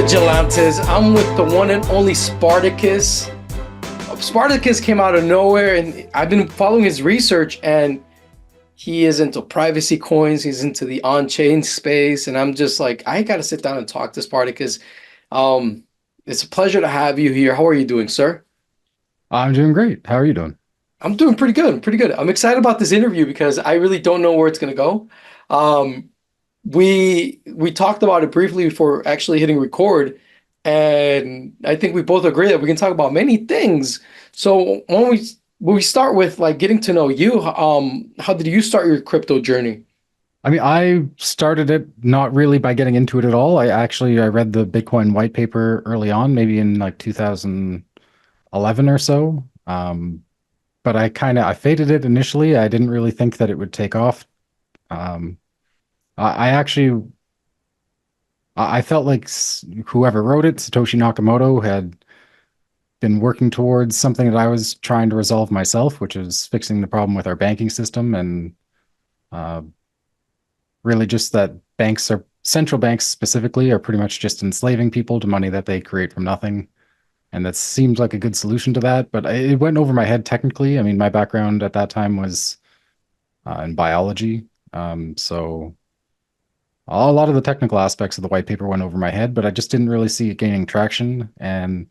Vigilantes. I'm with the one and only Spartacus. Spartacus came out of nowhere, and I've been following his research, and he is into privacy coins. He's into the on-chain space, and I'm just like, I gotta sit down and talk to Spartacus. Um, it's a pleasure to have you here. How are you doing, sir? I'm doing great. How are you doing? I'm doing pretty good. I'm pretty good. I'm excited about this interview because I really don't know where it's gonna go. Um, we talked about it briefly before actually hitting record, and I think we both agree that we can talk about many things. So when we start with like getting to know you, how did you start your crypto journey? I mean, I started it not really by getting into it at all. I read the Bitcoin white paper early on, maybe in like 2011 or so. But I faded it initially. I didn't really think that it would take off. Um, I actually I felt like whoever wrote it, Satoshi Nakamoto, had been working towards something that I was trying to resolve myself, which is fixing the problem with our banking system and uh, really just that central banks specifically are pretty much just enslaving people to money that they create from nothing. And that seems like a good solution to that, but it went over my head technically. I mean, my background at that time was in biology. So a lot of the technical aspects of the white paper went over my head, but I just didn't really see it gaining traction. And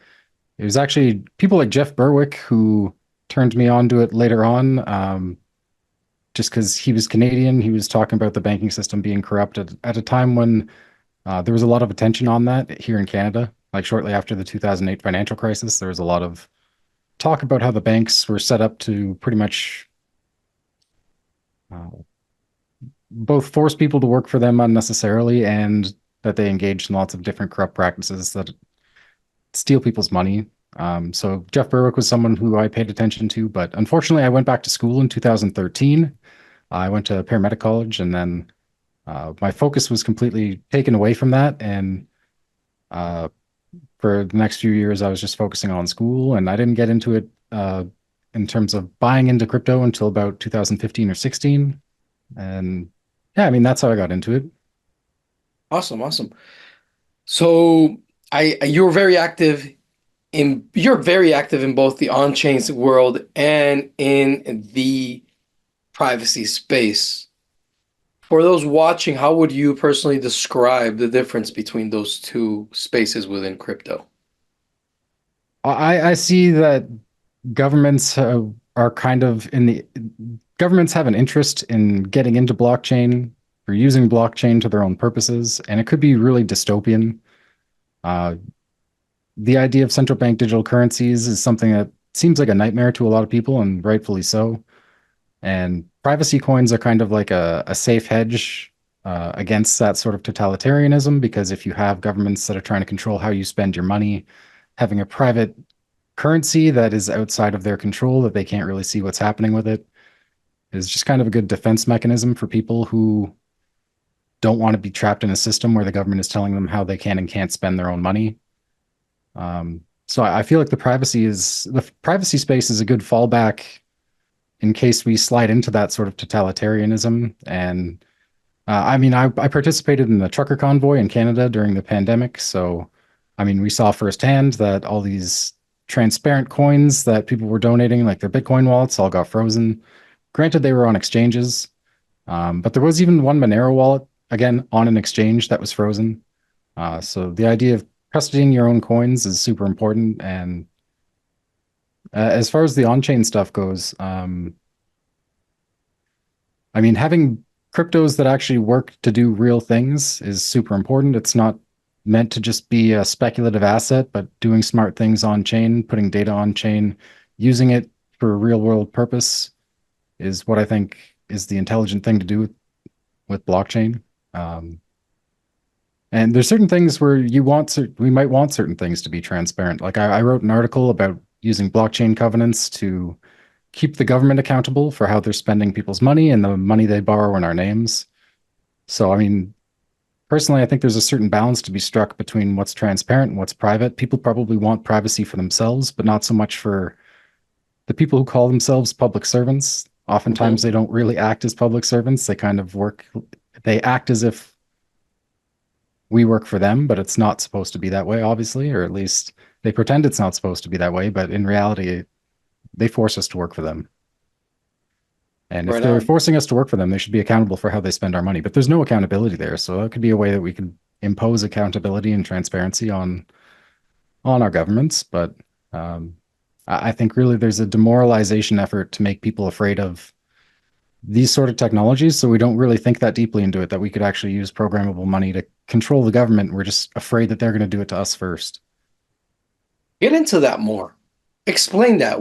it was actually people like Jeff Berwick who turned me on to it later on. Just because he was Canadian, he was talking about the banking system being corrupt at a time when there was a lot of attention on that here in Canada. Like shortly after the 2008 financial crisis, there was a lot of talk about how the banks were set up to pretty much uh, both force people to work for them unnecessarily and that they engaged in lots of different corrupt practices that steal people's money. So Jeff Berwick was someone who I paid attention to, but unfortunately, I went back to school in 2013. I went to paramedic college, and then my focus was completely taken away from that. And uh, for the next few years, I was just focusing on school, and I didn't get into it in terms of buying into crypto until about 2015 or 16. And yeah, I mean, that's how I got into it. Awesome, awesome. So you're very active in both the on-chain world and in the privacy space. For those watching, how would you personally describe the difference between those two spaces within crypto? I see that governments are kind of in the governments have an interest in getting into blockchain or using blockchain to their own purposes, and it could be really dystopian. Uh, the idea of central bank digital currencies is something that seems like a nightmare to a lot of people, and rightfully so. And privacy coins are kind of like a safe hedge against that sort of totalitarianism, because if you have governments that are trying to control how you spend your money, having a private currency that is outside of their control, that they can't really see what's happening with it, is just kind of a good defense mechanism for people who don't want to be trapped in a system where the government is telling them how they can and can't spend their own money. So I feel like the privacy space is a good fallback in case we slide into that sort of totalitarianism. And I mean, I participated in the trucker convoy in Canada during the pandemic. So, I mean, we saw firsthand that all these transparent coins that people were donating, like their Bitcoin wallets, all got frozen. Granted, they were on exchanges, but there was even one Monero wallet, again, on an exchange that was frozen. So the idea of custodying your own coins is super important. And as far as the on-chain stuff goes, I mean, having cryptos that actually work to do real things is super important. It's not meant to just be a speculative asset, but doing smart things on chain, putting data on chain, using it for a real world purpose is what I think is the intelligent thing to do with blockchain. Um, and there's certain things where we might want certain things to be transparent. Like I wrote an article about using blockchain covenants to keep the government accountable for how they're spending people's money and the money they borrow in our names. So, I mean, personally, I think there's a certain balance to be struck between what's transparent and what's private. People probably want privacy for themselves, but not so much for the people who call themselves public servants. Oftentimes, Mhm. they don't really act as public servants. They kind of work, they act as if we work for them, but it's not supposed to be that way, obviously, or at least they pretend it's not supposed to be that way, but in reality, they force us to work for them. And if Right they're on. forcing us to work for them, they should be accountable for how they spend our money. But there's no accountability there. So that could be a way that we could impose accountability and transparency on our governments. But um, I think really there's a demoralization effort to make people afraid of these sort of technologies. So we don't really think that deeply into it, that we could actually use programmable money to control the government. We're just afraid that they're going to do it to us first. Get into that more. Explain that.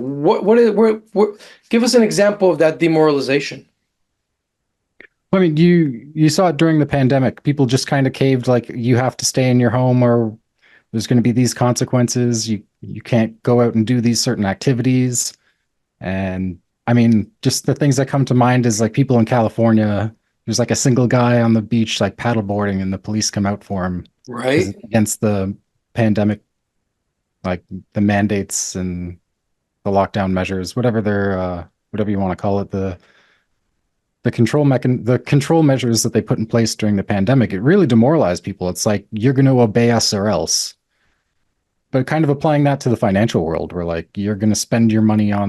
Give us an example of that demoralization. I mean, you saw it during the pandemic. People just kind of caved, like you have to stay in your home, or there's going to be these consequences. You can't go out and do these certain activities. And I mean, just the things that come to mind is like people in California. There's like a single guy on the beach, like paddleboarding, and the police come out for him because Right? it's against the pandemic, like the mandates and the lockdown measures, whatever you want to call it, the control measures that they put in place during the pandemic. It really demoralized people. It's like you're going to obey us or else. But kind of applying that to the financial world, where like you're going to spend your money how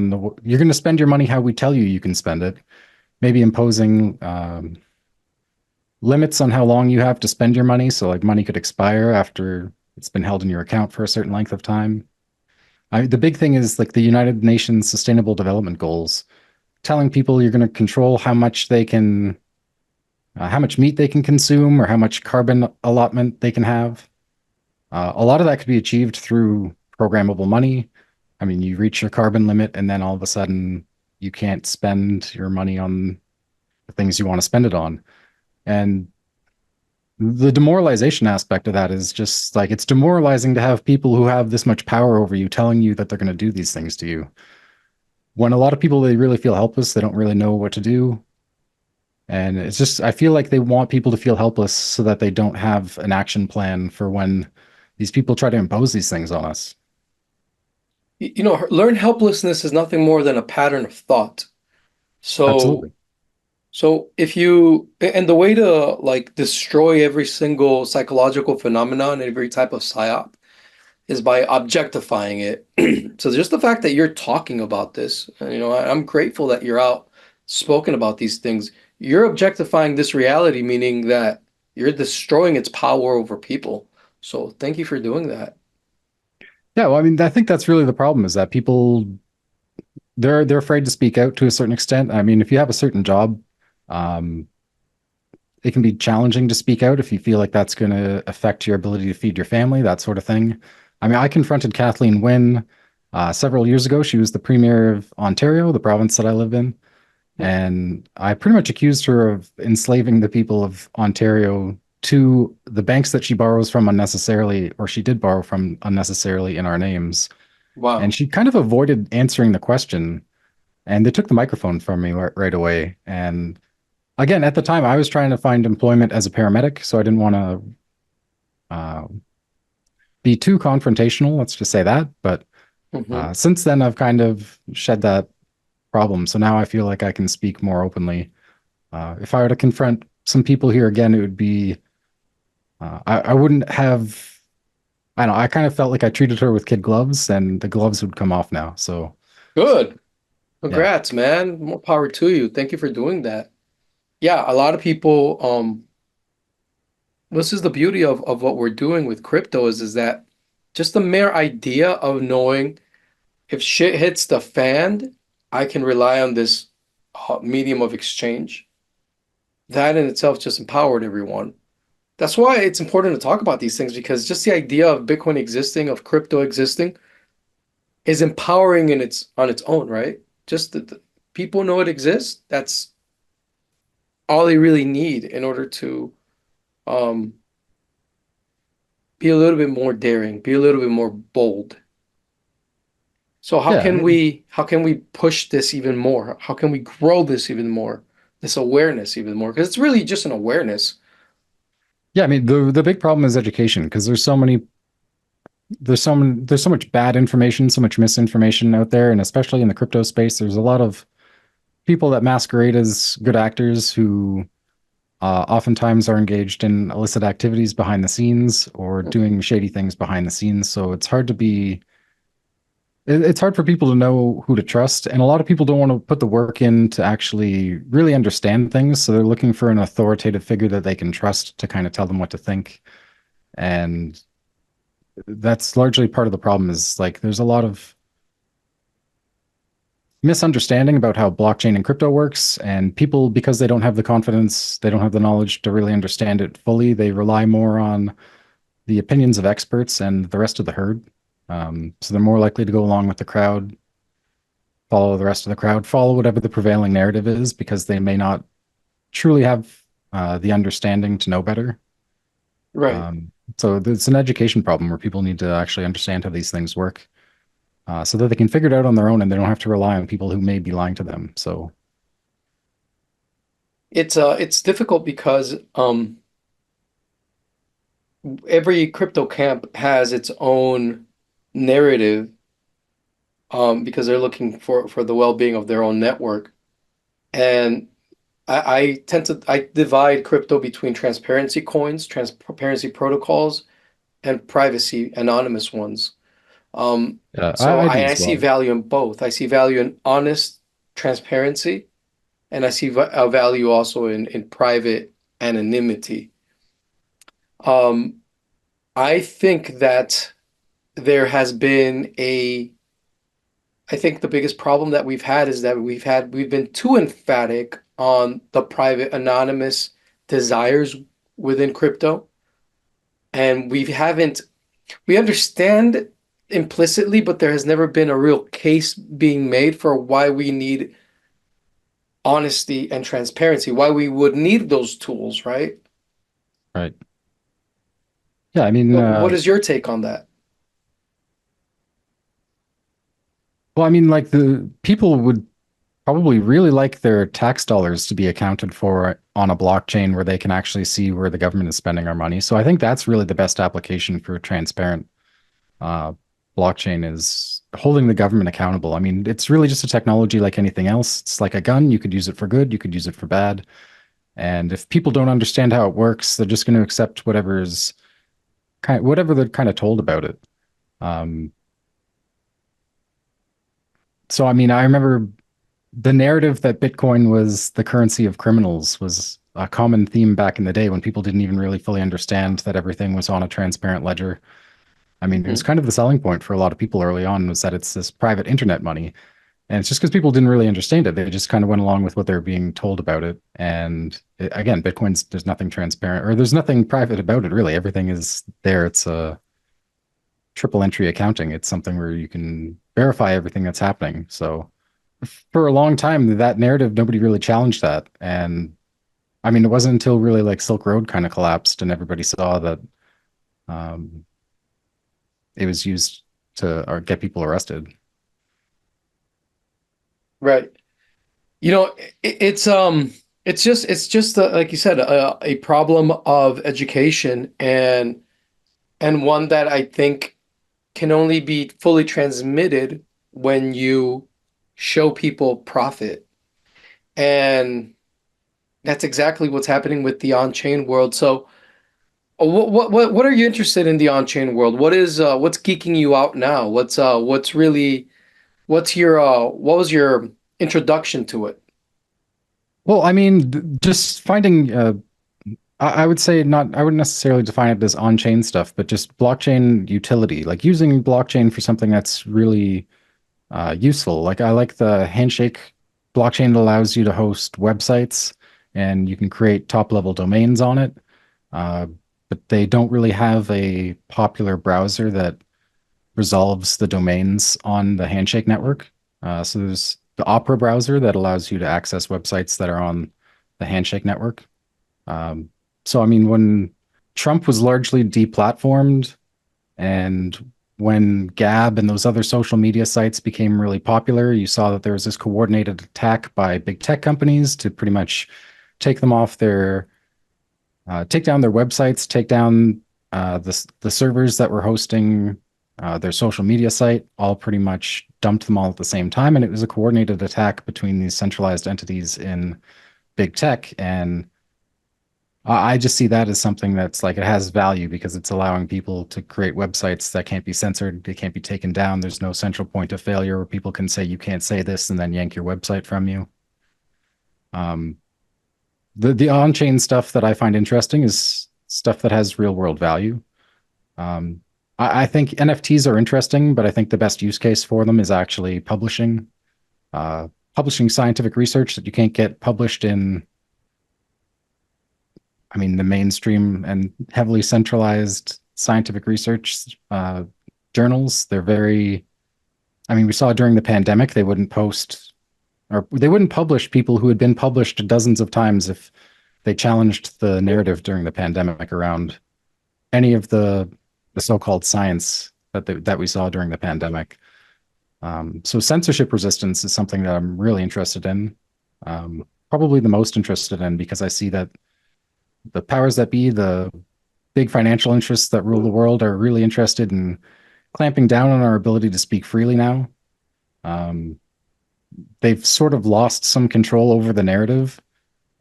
we tell you can spend it. Maybe imposing limits on how long you have to spend your money. So like money could expire after it's been held in your account for a certain length of time. The big thing is like the United Nations Sustainable Development Goals, telling people you're going to control how much meat they can consume or how much carbon allotment they can have. A lot of that could be achieved through programmable money. I mean, you reach your carbon limit and then all of a sudden you can't spend your money on the things you want to spend it on. And the demoralization aspect of that is just like it's demoralizing to have people who have this much power over you telling you that they're going to do these things to you. When a lot of people, they really feel helpless, they don't really know what to do. And it's just, I feel like they want people to feel helpless so that they don't have an action plan for when these people try to impose these things on us. You know, learned helplessness is nothing more than a pattern of thought. So, Absolutely. if you, and the way to like destroy every single psychological phenomenon, every type of psyop is by objectifying it. So just the fact that you're talking about this, and, I'm grateful that you're out spoken about these things. You're objectifying this reality, meaning that you're destroying its power over people. So thank you for doing that. Yeah, well, I mean, I think that's really the problem is that people they're afraid to speak out to a certain extent. I mean, if you have a certain job, um, it can be challenging to speak out if you feel like that's going to affect your ability to feed your family, that sort of thing. I mean, I confronted Kathleen Wynne several years ago. She was the premier of Ontario, the province that I live in. And I pretty much accused her of enslaving the people of Ontario to the banks that she borrows from unnecessarily, or she did borrow from unnecessarily in our names. And Wow. she kind of avoided answering the question. And they took the microphone from me right away. And again, at the time, I was trying to find employment as a paramedic, so I didn't want to uh, be too confrontational. Let's just say that. But Hmm. since then, I've kind of shed that problem. So now I feel like I can speak more openly. If I were to confront some people here again, it would be I wouldn't have. I don't know. I kind of felt like I treated her with kid gloves, and the gloves would come off now. So Good. yeah, Congrats, man. More power to you. Thank you for doing that. Yeah, a lot of people, this is the beauty of what we're doing with crypto is that just the mere idea of knowing if shit hits the fan, I can rely on this medium of exchange. That in itself just empowered everyone. That's why it's important to talk about these things because just the idea of Bitcoin existing, of crypto existing, is empowering in its on its own, right? Just that the people know it exists. That's all they really need in order to um, be a little bit more daring, be a little bit more bold. So yeah, how can we push this even more? How can we grow this even more? This awareness even more? Because it's really just an awareness. yeah. I mean, the big problem is education because there's so much bad information, so much misinformation out there, and especially in the crypto space, there's a lot of people that masquerade as good actors who oftentimes are engaged in illicit activities behind the scenes or doing shady things behind the scenes. So it's hard for people to know who to trust. And a lot of people don't want to put the work in to actually really understand things. So they're looking for an authoritative figure that they can trust to kind of tell them what to think. And that's largely part of the problem is like there's a lot of misunderstanding about how blockchain and crypto works. And people, because they don't have the confidence, they don't have the knowledge to really understand it fully, they rely more on the opinions of experts and the rest of the herd. So they're more likely to go along with the crowd, follow the rest of the crowd, follow whatever the prevailing narrative is, because they may not truly have the understanding to know better. Right. So it's an education problem where people need to actually understand how these things work, so that they can figure it out on their own and they don't have to rely on people who may be lying to them. So It's difficult because every crypto camp has its own narrative because they're looking for the well-being of their own network. And I tend to I divide crypto between transparency coins, transparency protocols, and privacy anonymous ones. yeah, So I do I as see well. value in both. I see value in honest transparency, and I see a value also in private anonymity. Um, I think that there has been I think the biggest problem that we've had is that we've been too emphatic on the private anonymous desires within crypto, and we understand implicitly, but there has never been a real case being made for why we need honesty and transparency, why we would need those tools, right? Right. Yeah, I mean, What is your take on that? well, I mean, like the people would probably really like their tax dollars to be accounted for on a blockchain where they can actually see where the government is spending our money. So I think that's really the best application for a transparent uh, blockchain is holding the government accountable. I mean, it's really just a technology like anything else. It's like a gun. You could use it for good, you could use it for bad. And if people don't understand how it works, they're just going to accept whatever they're kind of told about it. Um, so I mean, I remember the narrative that Bitcoin was the currency of criminals was a common theme back in the day when people didn't even really fully understand that everything was on a transparent ledger. I mean, it was Mhm. kind of the selling point for a lot of people early on was that it's this private internet money. And it's just because people didn't really understand it. They just kind of went along with what they were being told about it. And again, there's nothing transparent or there's nothing private about it, really. Everything is there. It's a triple entry accounting. It's something where you can verify everything that's happening. So for a long time, that narrative, nobody really challenged that. And I mean, it wasn't until really like Silk Road kind of collapsed and everybody saw that um, it was used to or get people arrested. Right. You know, it's just like you said, a problem of education and one that I think can only be fully transmitted when you show people profit. And that's exactly what's happening with the on-chain world. So, what are you interested in the on-chain world? What's geeking you out now? What was your introduction to it? Well, I mean, just finding I would say not, I wouldn't necessarily define it as on-chain stuff, but just blockchain utility, like using blockchain for something that's really useful. Like I like the Handshake blockchain that allows you to host websites and you can create top-level domains on it. Uh, but they don't really have a popular browser that resolves the domains on the Handshake network. So there's the Opera browser that allows you to access websites that are on the Handshake network. Um, so, I mean, when Trump was largely deplatformed and when Gab and those other social media sites became really popular, you saw that there was this coordinated attack by big tech companies to pretty much take them off take down their websites, take down the servers that were hosting their social media site, all pretty much dumped them all at the same time. And it was a coordinated attack between these centralized entities in big tech. And I just see that as something that's like it has value because it's allowing people to create websites that can't be censored, they can't be taken down. There's no central point of failure where people can say you can't say this and then yank your website from you. Um, the on-chain stuff that I find interesting is stuff that has real world value. Um, I think NFTs are interesting, but I think the best use case for them is actually uh, publishing scientific research that you can't get published in, I mean, the mainstream and heavily centralized scientific research journals. They're very, I mean, we saw during the pandemic, they wouldn't post or they wouldn't publish people who had been published dozens of times if they challenged the narrative during the pandemic around any of the so-called science that we saw during the pandemic. So censorship resistance is something that I'm really interested in, probably the most interested in because I see that the powers that be, the big financial interests that rule the world, are really interested in clamping down on our ability to speak freely now. Um, they've sort of lost some control over the narrative.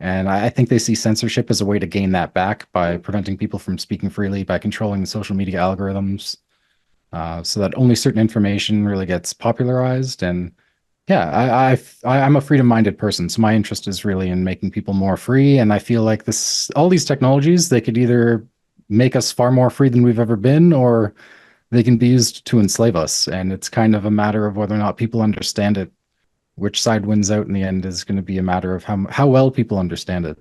And I think they see censorship as a way to gain that back by preventing people from speaking freely, by controlling the social media algorithms, so that only certain information really gets popularized. And yeah, I'm a freedom-minded person, so my interest is really in making people more free. And I feel like all these technologies, they could either make us far more free than we've ever been, or they can be used to enslave us. And it's kind of a matter of whether or not people understand it. Which side wins out in the end is going to be a matter of how well people understand it.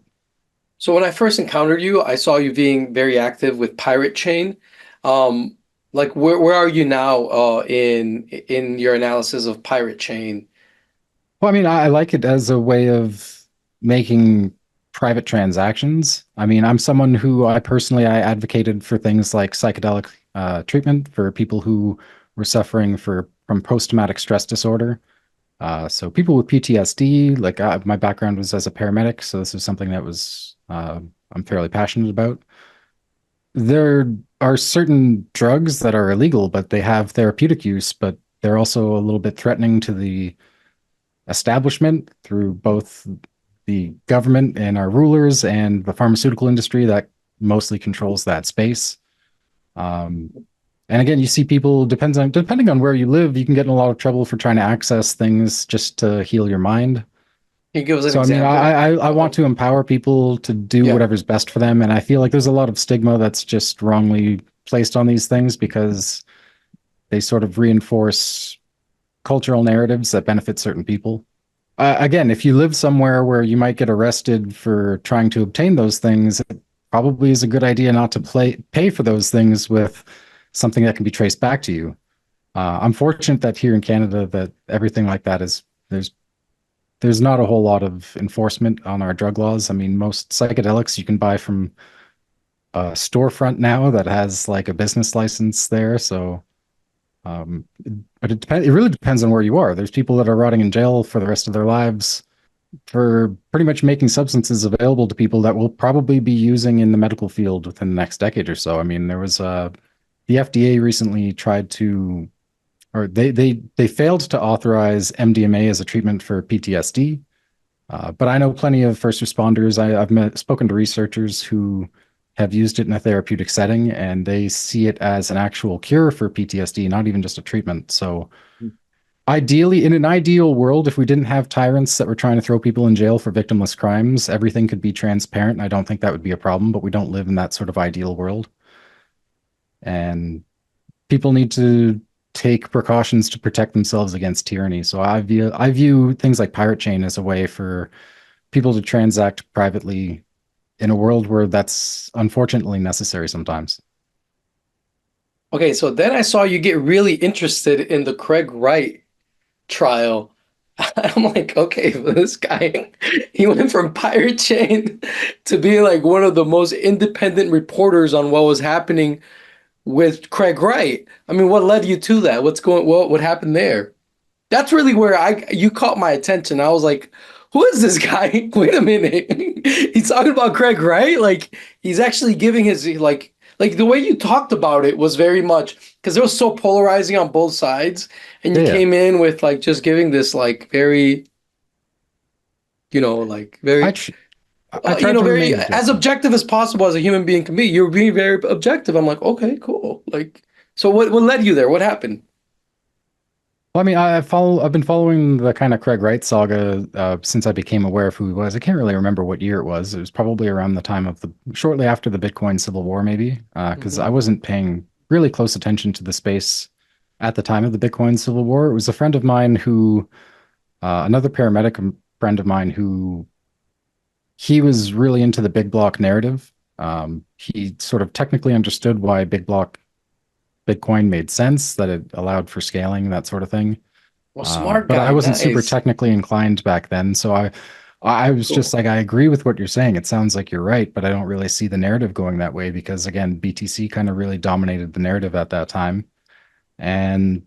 So when I first encountered you, I saw you being very active with Pirate Chain. Um, like where are you now in your analysis of Pirate Chain? Well, I mean, I like it as a way of making private transactions. I mean, I'm someone who I advocated for things like psychedelic treatment for people who were suffering from post-traumatic stress disorder. So people with PTSD, like my background was as a paramedic, so this is something that was I'm fairly passionate about. There are certain drugs that are illegal, but they have therapeutic use, but they're also a little bit threatening to the establishment through both the government and our rulers and the pharmaceutical industry that mostly controls that space. Um, and again, you see people depending on where you live, you can get in a lot of trouble for trying to access things just to heal your mind. Can you give us an So I mean, example? I want to empower people to do Yeah. whatever's best for them, and I feel like there's a lot of stigma that's just wrongly placed on these things because they sort of reinforce cultural narratives that benefit certain people. Again, if you live somewhere where you might get arrested for trying to obtain those things, it probably is a good idea not to pay for those things with something that can be traced back to you. I'm fortunate that here in Canada that everything like that is there's not a whole lot of enforcement on our drug laws. I mean, most psychedelics you can buy from a storefront now that has like a business license there. So, um, but it depends. It really depends on where you are. There's people that are rotting in jail for the rest of their lives for pretty much making substances available to people that will probably be using in the medical field within the next decade or so. I mean, there was the FDA recently tried to, or they failed to authorize MDMA as a treatment for PTSD. But I know plenty of first responders. Spoken to researchers who have used it in a therapeutic setting, and they see it as an actual cure for PTSD, not even just a treatment. So, ideally, in an ideal world, if we didn't have tyrants that were trying to throw people in jail for victimless crimes, everything could be transparent. I don't think that would be a problem, but we don't live in that sort of ideal world. And people need to take precautions to protect themselves against tyranny. So I view things like Pirate Chain as a way for people to transact privately in a world where that's unfortunately necessary sometimes. Okay, so then I saw you get really interested in the Craig Wright trial. I'm like, okay, this guy, he went from Pirate Chain to being like one of the most independent reporters on what was happening with Craig Wright. I mean, what led you to that? What happened there? That's really where you caught my attention. I was like, who is this guy? Wait a minute. He's talking about Craig Wright? Like he's actually giving his like the way you talked about it was very much because it was so polarizing on both sides. And you Yeah, yeah. came in with like just giving this like very, like I very tr I try to very remain as objective. objective as possible as a human being can be. You're being very objective. I'm like, okay, cool. Like, so what led you there? What happened? Well, I mean, I've been following the kind of Craig Wright saga since I became aware of who he was. I can't really remember what year it was. It was probably around the time of shortly after the Bitcoin Civil War, maybe, because I Hmm. wasn't paying really close attention to the space at the time of the Bitcoin Civil War. It was a friend of mine who, another paramedic friend of mine who he was really into the big block narrative. He sort of technically understood why big block Bitcoin made sense, that it allowed for scaling, that sort of thing. Well, smart But I guy. wasn't super Nice. technically inclined back then, so I was just Cool. like, I agree with what you're saying. It sounds like you're right, but I don't really see the narrative going that way because again, BTC kind of really dominated the narrative at that time, and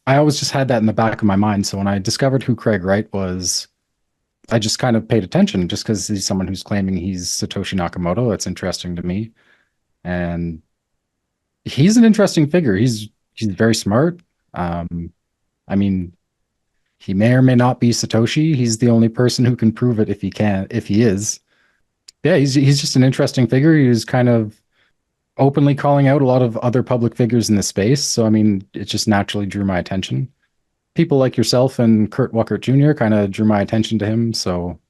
I always just had that in the back of my mind. So when I discovered who Craig Wright was, I just kind of paid attention just because he's someone who's claiming he's Satoshi Nakamoto. It's interesting to me, and he's an interesting figure. He's very smart. I mean, he may or may not be Satoshi. He's the only person who can prove it if he is. Yeah, he's just an interesting figure. He was kind of openly calling out a lot of other public figures in the space. So I mean, it just naturally drew my attention. People like yourself and Kurt Wuckert Jr. kind of drew my attention to him. So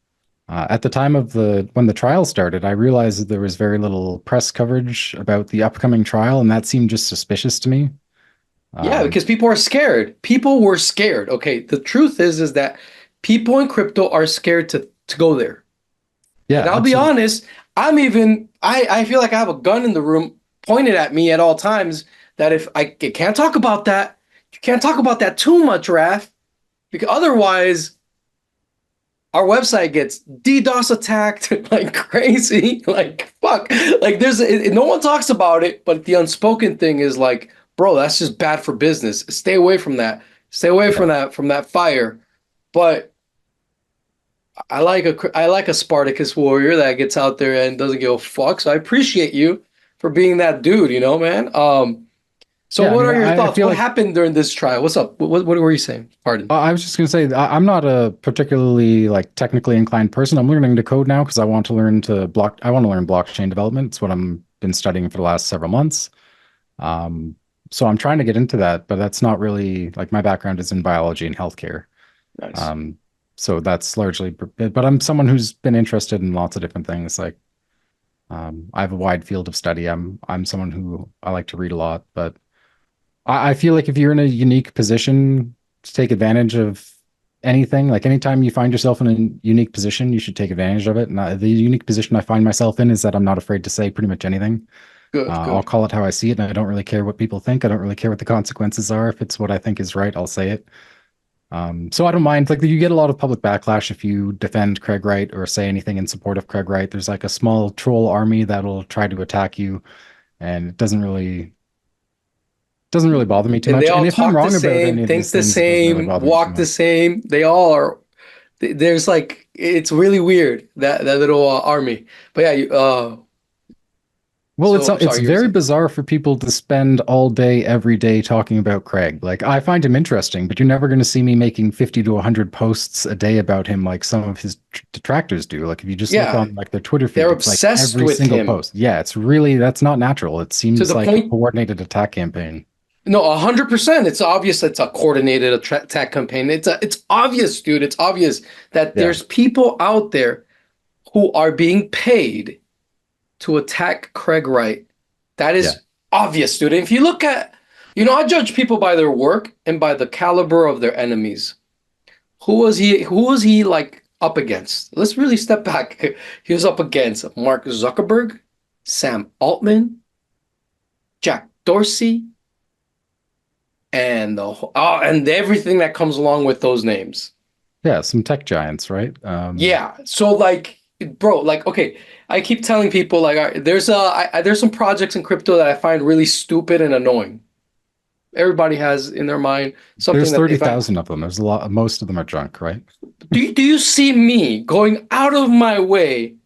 at the time of the when the trial started, I realized that there was very little press coverage about the upcoming trial, and that seemed just suspicious to me. Yeah, Um, because people are scared. People were scared. Okay, the truth is that people in crypto are scared to go there. yeah, And I'll be absolutely. honest, I feel like I have a gun in the room pointed at me at all times that if I can't talk about that, you can't talk about that too much, Raf, because otherwise our website gets DDoS attacked like crazy. Like fuck. Like no one talks about it, but the unspoken thing is like, bro, that's just bad for business. Stay away from that. Stay away Yeah. from that fire. But I like a Spartacus warrior that gets out there and doesn't give a fuck. So I appreciate you for being that dude, man. So Yeah, I what mean, are your I thoughts? feel What like happened during this trial? What's up? What were you saying? Pardon. I was just gonna say I'm not a particularly like technically inclined person. I'm learning to code now because I want to learn blockchain development. It's what I'm been studying for the last several months. Um, so I'm trying to get into that, but that's not really like my background is in biology and healthcare. Nice. Um, so that's largely, but I'm someone who's been interested in lots of different things. Like I have a wide field of study. I'm someone who I like to read a lot, but I feel like if you're in a unique position to take advantage of anything, like anytime you find yourself in a unique position, you should take advantage of it. And the unique position I find myself in is that I'm not afraid to say pretty much anything. Good, I'll good. call it how I see it, and I don't really care what people think. I don't really care what the consequences are. If it's what I think is right, I'll say it. So I don't mind. Like you get a lot of public backlash if you defend Craig Wright or say anything in support of Craig Wright. There's like a small troll army that'll try to attack you, and it doesn't really bother me too And they much. And all if I'm talk the wrong about same, any of think these the things, it doesn't really same, bother me too walk the much. same. They all are. There's like it's really weird that little army. But yeah, Well, so it's sorry, you were very saying. bizarre for people to spend all day, every day talking about Craig. Like, I find him interesting, but you're never going to see me making 50 to 100 posts a day about him like some of his detractors do. Like, if you just look Yeah, on like their Twitter they're feed, it's like obsessed every with single him post. Yeah, that's not natural. It to seems the like a point. coordinated attack campaign. No, 100%. It's obvious it's a coordinated attack campaign. It's obvious, dude. It's obvious that Yeah, there's people out there who are being paid to attack Craig Wright. That yeah, is obvious, dude. And if you look at, I judge people by their work and by the caliber of their enemies. Who was he like up against? Let's really step back. He was up against Mark Zuckerberg, Sam Altman, Jack Dorsey, and and everything that comes along with those names. yeah. Some tech giants, right? Yeah. So like, bro, like, okay, I keep telling people like, there's some projects in crypto that I find really stupid and annoying. Everybody has in their mind something There's that they find. 30,000 of them. There's a lot. Most of them are junk, right? Do you see me going out of my way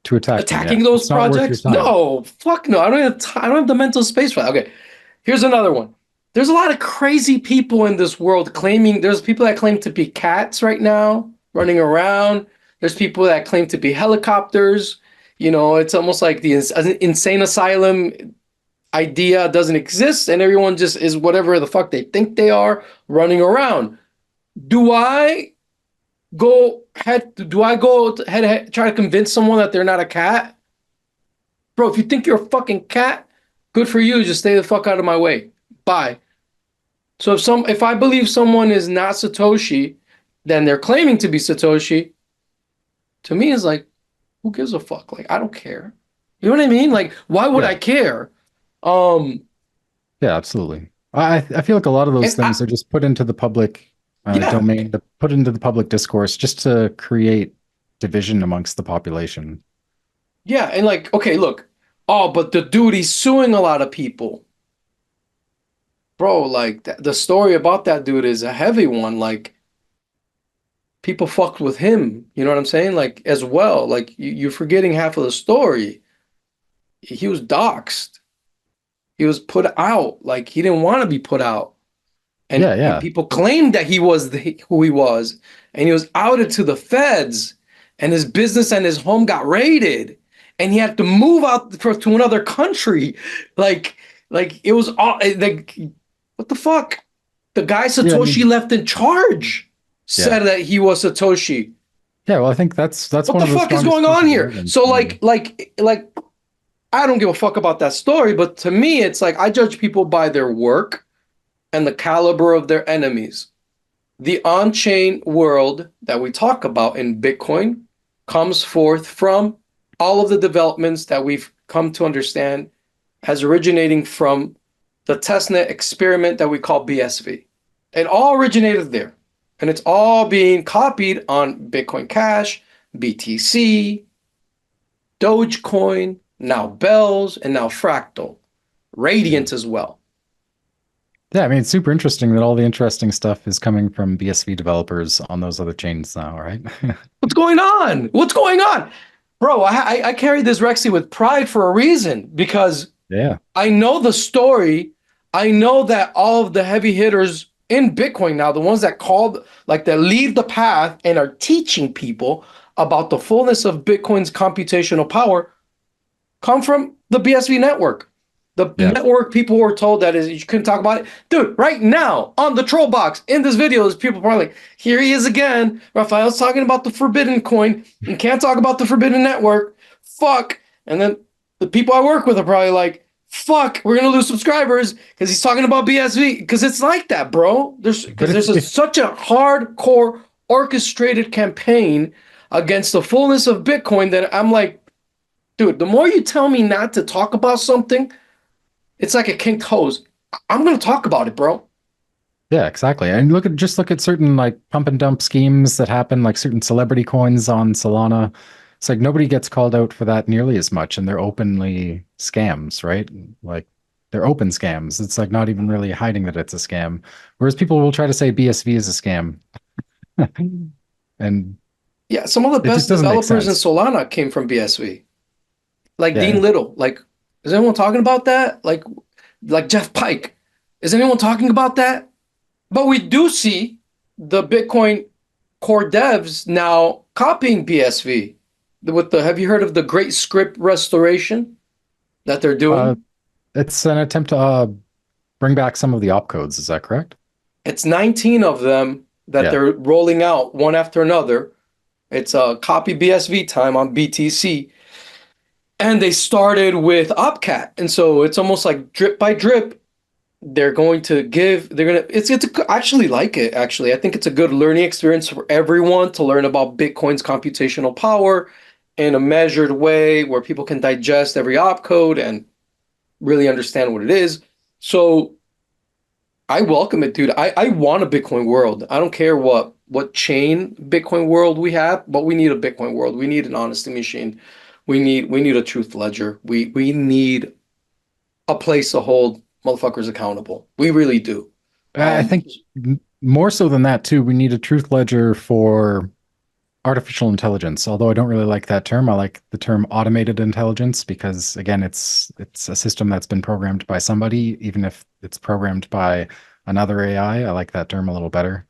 To attack them, yeah. attacking those It's not worth your projects? time. No, fuck no. I don't have the mental space for that. Okay, here's another one. There's a lot of crazy people in this world claiming. There's people that claim to be cats right now running around. There's people that claim to be helicopters. It's almost like the insane asylum idea doesn't exist, and everyone just is whatever the fuck they think they are running around. Do I go head try to convince someone that they're not a cat? Bro, if you think you're a fucking cat, good for you. Just stay the fuck out of my way. Bye. So if I believe someone is not Satoshi, then they're claiming to be Satoshi. To me, is like, who gives a fuck? Like, I don't care. You know what I mean? Like, why would I Yeah. care? Um, Yeah, absolutely. I feel like a lot of those and things are just put into the public yeah, domain, put into the public discourse just to create division amongst the population. yeah, and like, okay, look, oh, but the dude, he's suing a lot of people, bro. Like, the story about that dude is a heavy one. Like, people fucked with him. You know what I'm saying? Like, as well. Like, you're forgetting half of the story. He was doxxed. He was put out. Like, he didn't want to be put out. Yeah, And yeah. people claimed that he was who he was, and he was outed to the feds, and his business and his home got raided, and he had to move out to another country. like like it was all like, what the fuck. The guy Yeah, I Satoshi mean, left in charge yeah. said that he was Satoshi. Yeah, well, I think that's What one the of the fuck is strongest going on pieces of here? evidence. So I mean, like I don't give a fuck about that story, but to me it's like I judge people by their work and the caliber of their enemies. The on-chain world that we talk about in Bitcoin comes forth from all of the developments that we've come to understand as originating from the testnet experiment that we call BSV. It all originated there. And it's all being copied on Bitcoin Cash, BTC, Dogecoin, now Bells, and now Fractal. yeah. Radiant as well. Yeah, I mean, it's super interesting that all the interesting stuff is coming from BSV developers on those other chains now, right? What's going on? What's going on? Bro, I carry this Rexy with pride for a reason because Yeah. I know the story. I know that all of the heavy hitters in Bitcoin now, the ones that called, like that lead the path and are teaching people about the fullness of Bitcoin's computational power, come from the BSV network. The Yeah. network people were told that is you couldn't talk about it. Dude, right now on the troll box in this video, there's people probably like, here he is again. Raphael's talking about the forbidden coin. You can't talk about the forbidden network. Fuck. And then the people I work with are probably like, fuck, we're gonna lose subscribers because he's talking about BSV. Because it's like that, bro. But if Such a hardcore orchestrated campaign against the fullness of Bitcoin that I'm like, dude, the more you tell me not to talk about something, it's like a kinked hose. I'm gonna talk about it, bro. yeah, exactly. And look at certain like pump and dump schemes that happen, like certain celebrity coins on Solana. It's like nobody gets called out for that nearly as much, and they're openly scams, right? Like they're open scams. It's like not even really hiding that it's a scam. Whereas people will try to say BSV is a scam. And Yeah, some of the it just best doesn't make developers in sense. Solana came from BSV. Like Yeah. Dean Little. Like, is anyone talking about that? Like Jeff Pike. Is anyone talking about that? But we do see the Bitcoin core devs now copying BSV. Have you heard of the Great Script Restoration that they're Uh, doing? it's an attempt to bring back some of the opcodes. Is that correct? It's 19 of them that Yeah. they're rolling out one after another. It's a copy BSV time on BTC. And they started with Opcat. And so it's almost like drip by drip. I actually like it, actually. I think it's a good learning experience for everyone to learn about Bitcoin's computational power in a measured way where people can digest every opcode and really understand what it is. So I welcome it, dude. I want a Bitcoin world. I don't care what chain Bitcoin world we have, but we need a Bitcoin world. We need an honesty machine. We need a truth ledger. We need a place to hold motherfuckers accountable. We really do. I think more so than that too, we need a truth ledger for artificial intelligence. Although I don't really like that term. I like the term automated intelligence because again, it's a system that's been programmed by somebody, even if it's programmed by another AI. I like that term a little better.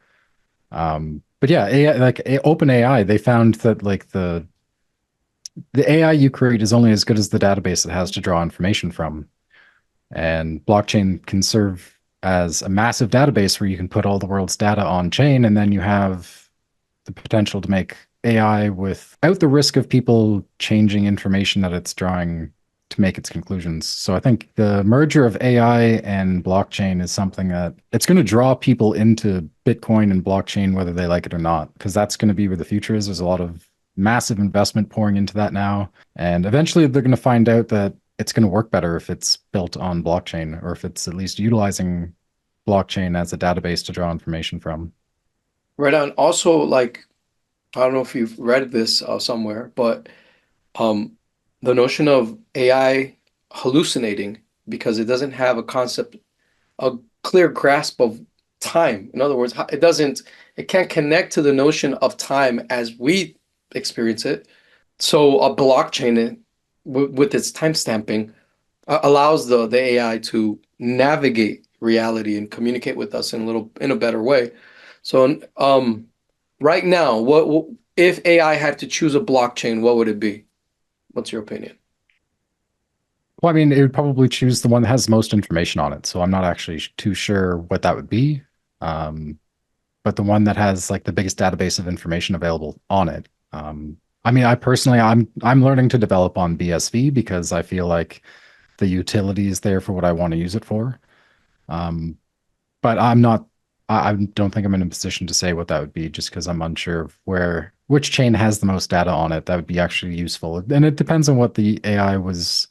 But yeah, AI, like OpenAI, they found that like the AI you create is only as good as the database it has to draw information from. And blockchain can serve as a massive database where you can put all the world's data on chain, and then you have the potential to make AI without the risk of people changing information that it's drawing to make its conclusions. So I think the merger of AI and blockchain is something that it's going to draw people into Bitcoin and blockchain, whether they like it or not, because that's going to be where the future is. There's a lot of massive investment pouring into that now. And eventually they're going to find out that it's going to work better if it's built on blockchain, or if it's at least utilizing blockchain as a database to draw information from. Right on. Also, like, I don't know if you've read this somewhere, but um, the notion of AI hallucinating because it doesn't have a concept, a clear grasp of time. In other words, it can't connect to the notion of time as we experience it. So a blockchain with its timestamping allows the AI to navigate reality and communicate with us in a better way. So right now, what if AI had to choose a blockchain, what would it be? What's your opinion? Well, I mean, it would probably choose the one that has the most information on it. So I'm not actually too sure what that would be. Um, but the one that has like the biggest database of information available on it. I mean, I personally, I'm learning to develop on BSV because I feel like the utility is there for what I want to use it for. Um, but I'm not. I don't think I'm in a position to say what that would be, just because I'm unsure of which chain has the most data on it that would be actually useful. And it depends on what the AI was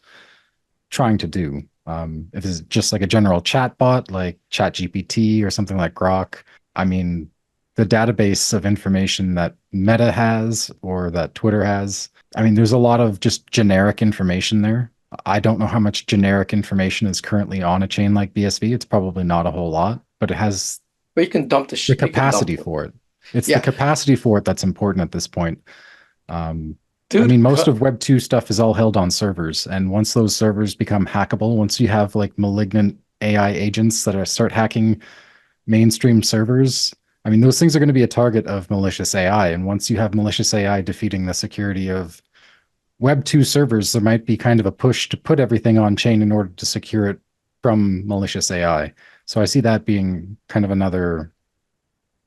trying to do. If it's just like a general chat bot like ChatGPT or something like Grok, I mean, the database of information that Meta has or that Twitter has, I mean, there's a lot of just generic information there. I don't know how much generic information is currently on a chain like BSV. It's probably not a whole lot, but it has But you can dump the the sh you can dump capacity it. for it. It's the Yeah, capacity for it that's important at this point. Um, I mean, dude. most of Web 2 stuff is all held on servers. And once those servers become hackable, once you have like malignant AI agents that are start hacking mainstream servers, I mean, those things are going to be a target of malicious AI. And once you have malicious AI defeating the security of Web 2 servers, there might be kind of a push to put everything on chain in order to secure it from malicious AI. So I see that being kind of another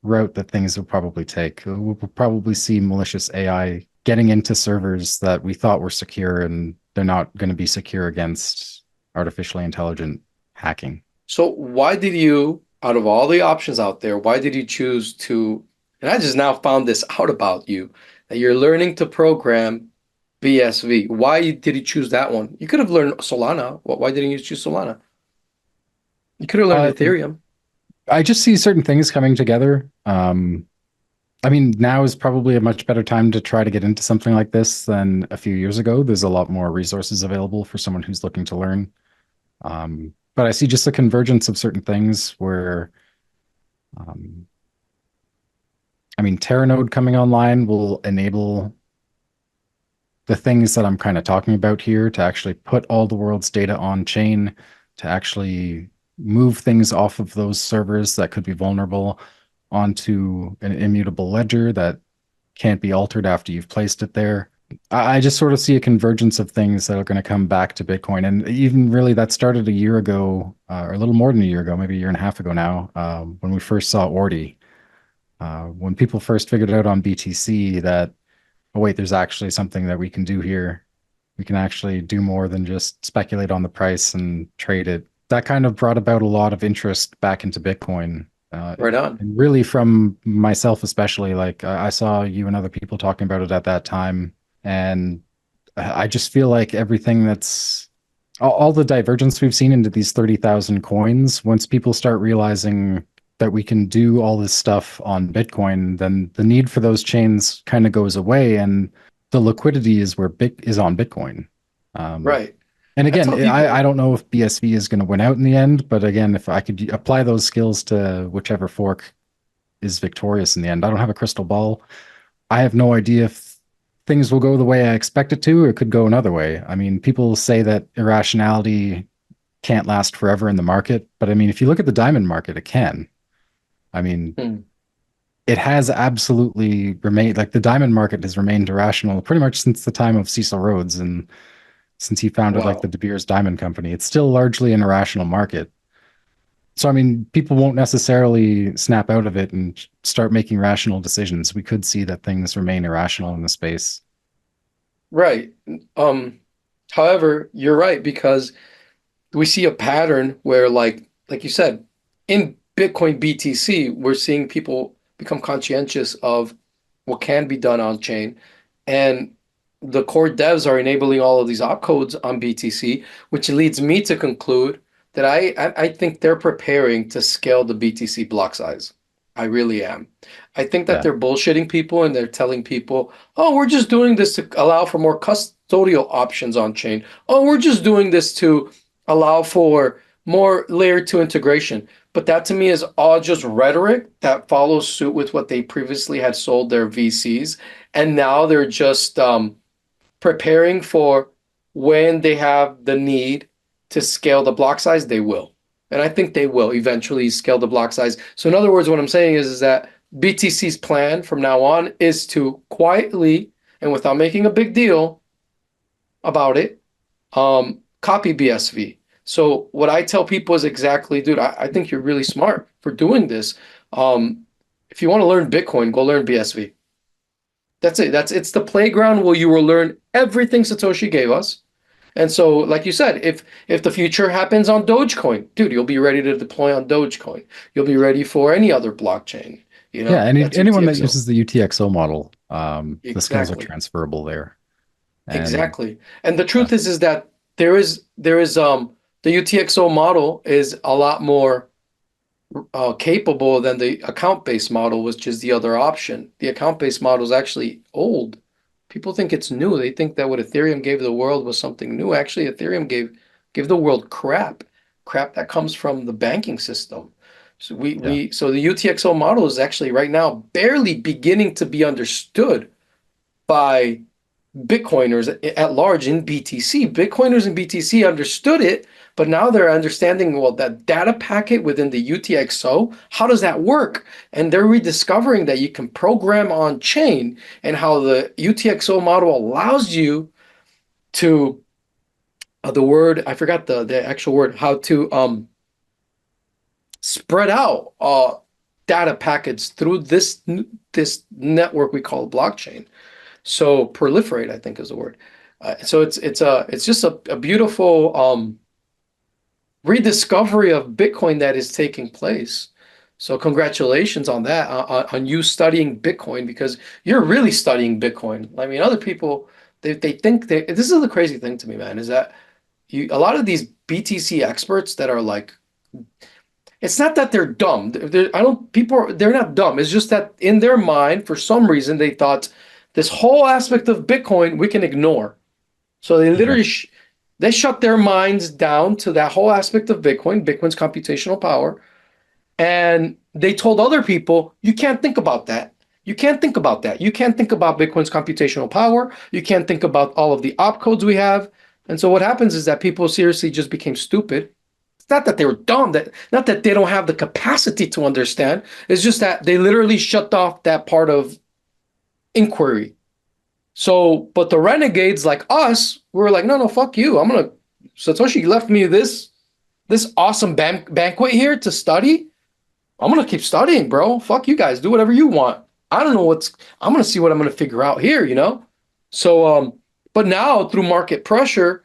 route that things will probably take. We'll probably see malicious AI getting into servers that we thought were secure, and they're not going to be secure against artificially intelligent hacking. So why did you, out of all the options out there, why did you choose to, and I just now found this out about you, that you're learning to program BSV. Why did you choose that one? You could have learned Solana. Why didn't you choose Solana? You could have learned Uh, Ethereum. I just see certain things coming together. I mean, now is probably a much better time to try to get into something like this than a few years ago. There's a lot more resources available for someone who's looking to learn. But I see just a convergence of certain things where, um, I mean, Terranode coming online will enable the things that I'm kind of talking about here to actually put all the world's data on chain, to actually move things off of those servers that could be vulnerable onto an immutable ledger that can't be altered after you've placed it there. I just sort of see a convergence of things that are going to come back to Bitcoin. And even really, that started a year ago, or a little more than a year ago, maybe a year and a half ago now, when we first saw Ordi. When people first figured out on BTC that, oh, wait, there's actually something that we can do here. We can actually do more than just speculate on the price and trade it. That kind of brought about a lot of interest back into Bitcoin. Right on. And really from myself, especially, like I saw you and other people talking about it at that time. And I just feel like everything that's all the divergence we've seen into these 30,000 coins, once people start realizing that we can do all this stuff on Bitcoin, then the need for those chains kind of goes away, and the liquidity is where Bit is on Bitcoin. Um, Right. and I again, tell I people, don't know if BSV is going to win out in the end, but again, if I could apply those skills to whichever fork is victorious in the end, I don't have a crystal ball. I have no idea if things will go the way I expect it to, or it could go another way. I mean, people say that irrationality can't last forever in the market, but I mean, if you look at the diamond market, it can. I mean, hmm, it has absolutely remained, like the diamond market has remained irrational pretty much since the time of Cecil Rhodes and since he founded like the Wow. De Beers Diamond Company. It's still largely an irrational market. So, I mean, people won't necessarily snap out of it and start making rational decisions. We could see that things remain irrational in the space. Right. Um, However, you're right because we see a pattern where like you said, in Bitcoin BTC, we're seeing people become conscientious of what can be done on chain. And the core devs are enabling all of these opcodes on BTC, which leads me to conclude that I think they're preparing to scale the BTC block size. I really am. I think that Yeah. they're bullshitting people and they're telling people, oh, we're just doing this to allow for more custodial options on chain. Oh, we're just doing this to allow for more layer two integration. But that to me is all just rhetoric that follows suit with what they previously had sold their VCs. And now they're just preparing for when they have the need to scale the block size, they will. And I think they will eventually scale the block size. So in other words, what I'm saying is that BTC's plan from now on is to quietly and without making a big deal about it, copy BSV. So what I tell people is exactly, dude, I think you're really smart for doing this. Um, if you want to learn Bitcoin, go learn BSV. That's it. It's the playground where you will learn everything Satoshi gave us. And so, like you said, if the future happens on Dogecoin, dude, you'll be ready to deploy on Dogecoin. You'll be ready for any other blockchain. You Yeah. know, that's Anyone that UTXO. uses the UTXO model, the skills are Exactly. transferable there. And Exactly. And the yeah, truth is that there is the UTXO model is a lot more capable than the account-based model, which is the other option. The account-based model is actually old. People think it's new. They think that what Ethereum gave the world was something new. Actually, Ethereum gave the world crap that comes from the banking system. So yeah, so the UTXO model is actually right now barely beginning to be understood by Bitcoiners at large in BTC. Bitcoiners in BTC understood it, but now they're understanding, well, that data packet within the UTXO, how does that work? And they're rediscovering that you can program on chain and how the UTXO model allows you to, the word, I forgot the actual word, how to spread out data packets through this network we call blockchain. So proliferate, I think is the word. So it's just a beautiful rediscovery of Bitcoin that is taking place. So congratulations on that, on you studying Bitcoin because you're really studying Bitcoin. I mean, other people they think that this is the crazy thing to me, man, is that a lot of these BTC experts that are like, it's not that they're dumb. I don't people they're not dumb. It's just that in their mind, for some reason, they thought this whole aspect of Bitcoin we can ignore. So they yeah, literally they shut their minds down to that whole aspect of Bitcoin, Bitcoin's computational power, and they told other people, you can't think about that. You can't think about that. You can't think about Bitcoin's computational power. You can't think about all of the opcodes we have. And so what happens is that people seriously just became stupid. It's not that they were dumb, that not that they don't have the capacity to understand. It's just that they literally shut off that part of inquiry. So, but the renegades like us, we were like, no, no, fuck you. Satoshi left me this awesome banquet here to study. I'm gonna keep studying, bro. Fuck you guys. Do whatever you want. I don't know I'm gonna see what I'm gonna figure out here, you know? So but now through market pressure,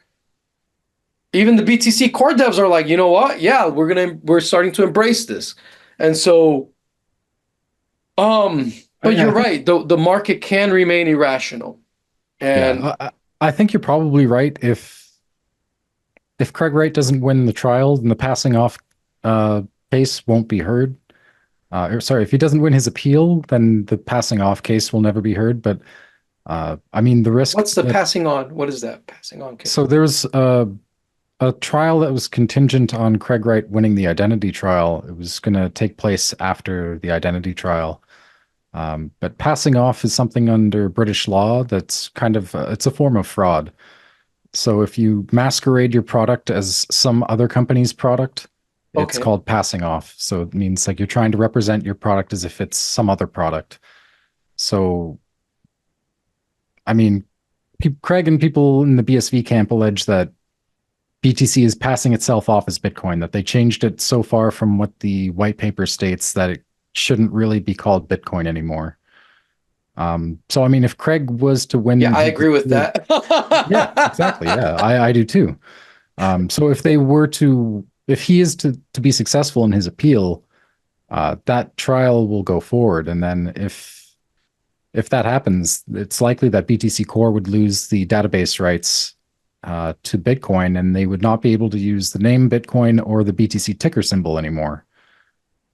even the BTC core devs are like, you know what? Yeah, we're starting to embrace this. And so but I you're think right, the market can remain irrational. And yeah, I think you're probably right. If Craig Wright doesn't win the trial, then the passing off uh, case won't be heard. Or sorry, if he doesn't win his appeal, then the passing off case will never be heard. But I mean, the risk what's the that passing on? What is that? Passing on case. so there's a trial that was contingent on Craig Wright winning the identity trial. It was going to take place after the identity trial. But passing off is something under British law that's kind of it's a form of fraud. So if you masquerade your product as some other company's product, It's Okay. called passing off. So it means like you're trying to represent your product as if it's some other product. So, I mean, Craig and people in the BSV camp allege that BTC is passing itself off as Bitcoin, that they changed it so far from what the white paper states that it shouldn't really be called Bitcoin anymore. So I mean, if Craig was to Yeah, win I his agree with appeal, that. yeah, exactly. Yeah, I do too. So if they were to, if he is to be successful in his appeal, that trial will go forward, and then if that happens, it's likely that BTC Core would lose the database rights to Bitcoin, and they would not be able to use the name Bitcoin or the BTC ticker symbol anymore.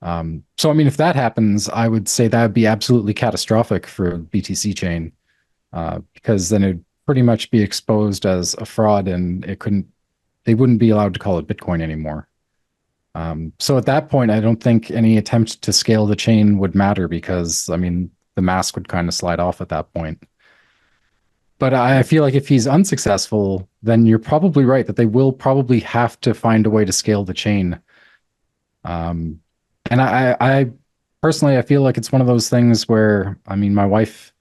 So, I mean, if that happens, I would say that would be absolutely catastrophic for BTC chain, because then it'd pretty much be exposed as a fraud, and they wouldn't be allowed to call it Bitcoin anymore. So at that point, I don't think any attempt to scale the chain would matter because, I mean, the mask would kind of slide off at that point. But I feel like if he's unsuccessful, then you're probably right that they will probably have to find a way to scale the chain. Um, and I personally, I feel like it's one of those things where, I mean, my wife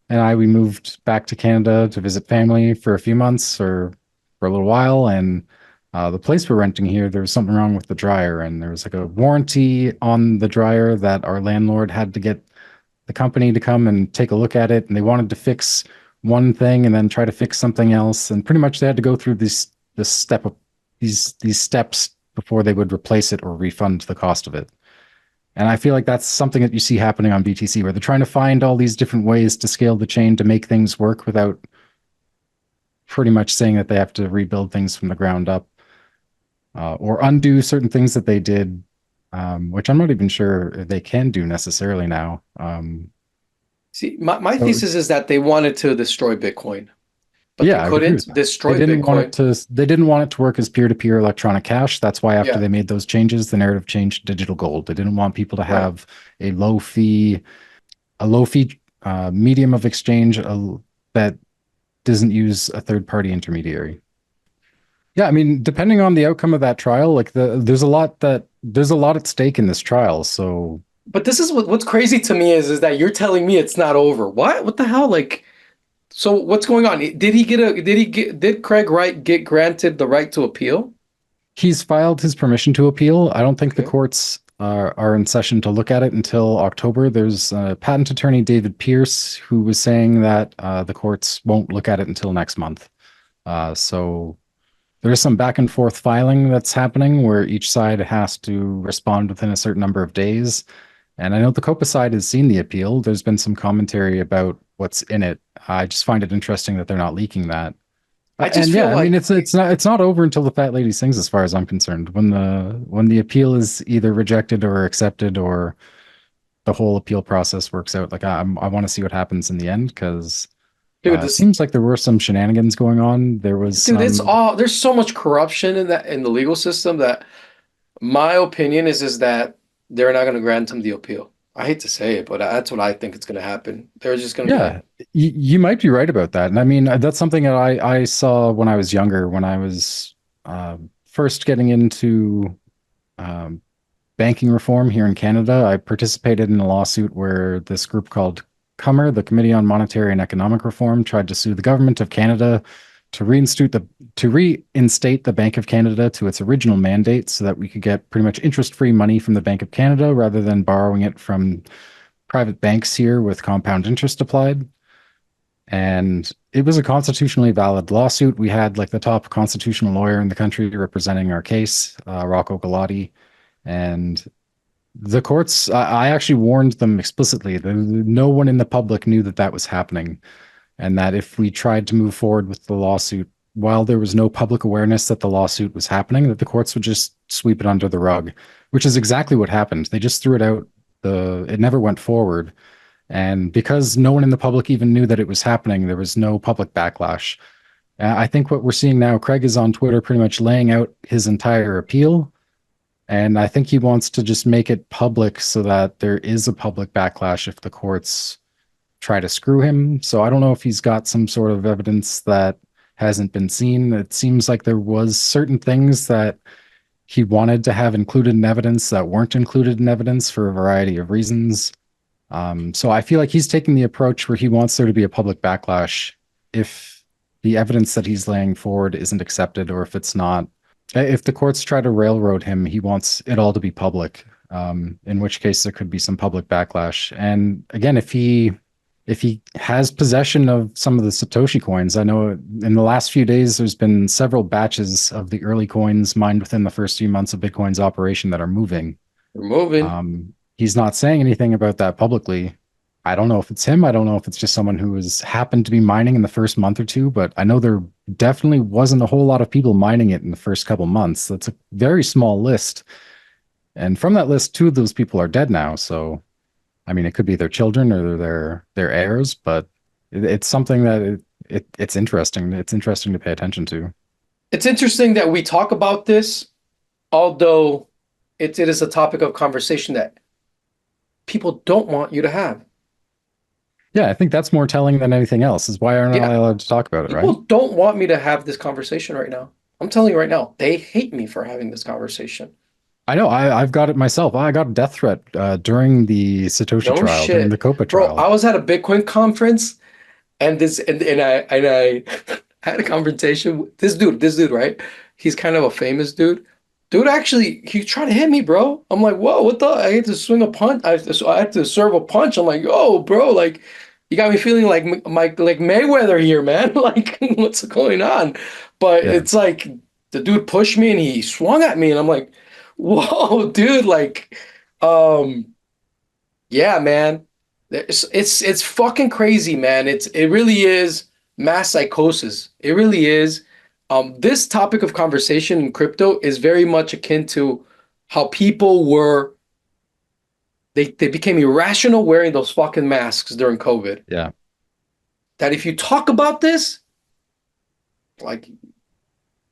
and we moved back to Canada to visit family for a few months or for a little while. And the place we're renting here, there was something wrong with the dryer. And there was like a warranty on the dryer that our landlord had to get the company to come and take a look at it. And they wanted to fix one thing and then try to fix something else. And pretty much they had to go through this step of these steps before they would replace it or refund the cost of it. And I feel like that's something that you see happening on BTC, where they're trying to find all these different ways to scale the chain to make things work without pretty much saying that they have to rebuild things from the ground up, or undo certain things that they did, which I'm not even sure they can do necessarily now. See, my So thesis is that they wanted to destroy Bitcoin, but they yeah, I would agree with couldn't that. They destroy didn't want it Bitcoin. to. They didn't want it to work as peer-to-peer electronic cash. That's why after Yeah, they made those changes, the narrative changed to digital gold. They didn't want people to right. have a low fee medium of exchange that doesn't use a third party intermediary. Yeah, I mean, depending on the outcome of that trial, like there's a lot at stake in this trial. So But this is what's crazy to me is that you're telling me it's not over. What? What the hell? Like, so what's going on? Did Craig Wright get granted the right to appeal? he's filed his permission to appeal. I don't think the Okay. courts are in session to look at it until October. There's patent attorney David Pierce who was saying that the courts won't look at it until next month. So there is some back and forth filing that's happening where each side has to respond within a certain number of days. And I know the Copa side has seen the appeal. There's been some commentary about what's in it. I just find it interesting that they're not leaking that. I just And feel yeah, I mean like, it's not over until the fat lady sings, as far as I'm concerned. When the appeal is either rejected or accepted, or the whole appeal process works out. Like I want to see what happens in the end because dude, it this seems like there were some shenanigans going on. There was dude, it's some, all there's so much corruption in the legal system that my opinion is that they're not going to grant him the appeal. I hate to say it, but that's what I think it's going to happen. They're just going to be like, yeah, you might be right about that. And I mean, that's something that I saw when I was younger, when I was first getting into um, banking reform here in Canada. I participated in a lawsuit where this group called CUMR, the Committee on Monetary and Economic Reform, tried to sue the government of Canada to reinstate the Bank of Canada to its original mandate so that we could get pretty much interest-free money from the Bank of Canada rather than borrowing it from private banks here with compound interest applied. And it was a constitutionally valid lawsuit. We had like the top constitutional lawyer in the country representing our case, Rocco Galati. And the courts, I actually warned them explicitly that no one in the public knew that that was happening. And that if we tried to move forward with the lawsuit, while there was no public awareness that the lawsuit was happening, that the courts would just sweep it under the rug, which is exactly what happened. They just threw it out. It never went forward. And because no one in the public even knew that it was happening, there was no public backlash. I think what we're seeing now, Craig is on Twitter pretty much laying out his entire appeal. And I think he wants to just make it public so that there is a public backlash if the courts try to screw him. So I don't know if he's got some sort of evidence that hasn't been seen. It seems like there was certain things that he wanted to have included in evidence that weren't included in evidence for a variety of reasons. So I feel like he's taking the approach where he wants there to be a public backlash if the evidence that he's laying forward isn't accepted, or if it's not, if the courts try to railroad him, he wants it all to be public. In which case there could be some public backlash. And again, if he has possession of some of the Satoshi coins, I know in the last few days there's been several batches of the early coins mined within the first few months of Bitcoin's operation that are moving. We're moving. He's not saying anything about that publicly. I don't know if it's him. I don't know if it's just someone who has happened to be mining in the first month or two, but I know there definitely wasn't a whole lot of people mining it in the first couple months. That's a very small list. And from that list, two of those people are dead now. So, I mean, it could be their children or their heirs, but it's something that it's interesting. It's interesting to pay attention to. It's interesting that we talk about this, although it is a topic of conversation that people don't want you to have. Yeah, I think that's more telling than anything else. Is why aren't I Yeah, allowed to talk about it, right? people don't want me to have this conversation right now. I'm telling you right now, they hate me for having this conversation. I know. I've got it myself. I got a death threat during the Satoshi No trial, during the shit. Copa Bro, I trial. was at a Bitcoin conference and I had a conversation with this dude, right? He's kind of a famous dude. Dude, actually, he's trying to hit me, bro. I'm like, whoa, what the? I had to swing a punch. I had to serve a punch. I'm like, oh, bro, like, you got me feeling like like Mayweather here, man. Like, what's going on? But Yeah. it's like the dude pushed me and he swung at me, and I'm like, whoa, dude, like, um, yeah, man. It's fucking crazy, man. It really is mass psychosis. It really is. This topic of conversation in crypto is very much akin to how people were they became irrational wearing those fucking masks during COVID. Yeah. That if you talk about this, like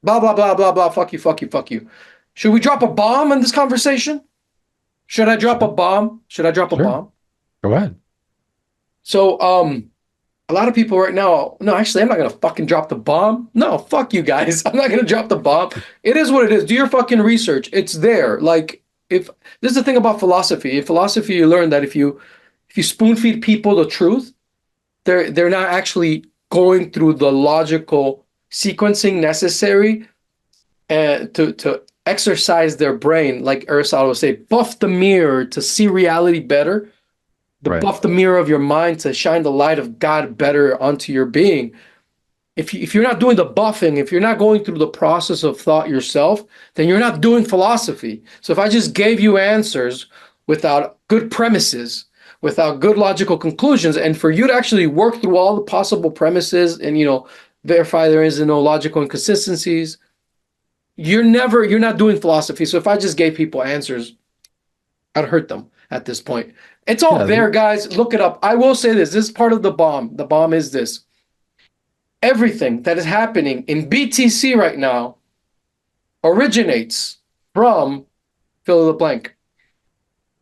blah blah blah blah blah, fuck you, fuck you, fuck you. Should we drop a bomb in this conversation? Should I drop a Sure. bomb? Should I drop a Sure. bomb? Go ahead. So, a lot of people right now, no, actually, I'm not gonna fucking drop the bomb. No, fuck you guys. I'm not gonna drop the bomb. It is what it is. Do your fucking research. It's there. Like, if this is the thing about philosophy. In philosophy, you learn that if you spoon feed people the truth, they're not actually going through the logical sequencing necessary to exercise their brain, like Aristotle would say, buff the mirror to see reality better, to Right. buff the mirror of your mind to shine the light of God better onto your being. If you're not doing the buffing, if you're not going through the process of thought yourself, then you're not doing philosophy. So if I just gave you answers without good premises, without good logical conclusions, and for you to actually work through all the possible premises and verify there is no logical inconsistencies, you're not doing philosophy. So if I just gave people answers, I'd hurt them at this point. It's all Yeah. there, guys. Look it up. I will say this. This is part of the bomb. The bomb is this. Everything that is happening in BTC right now originates from fill in the blank.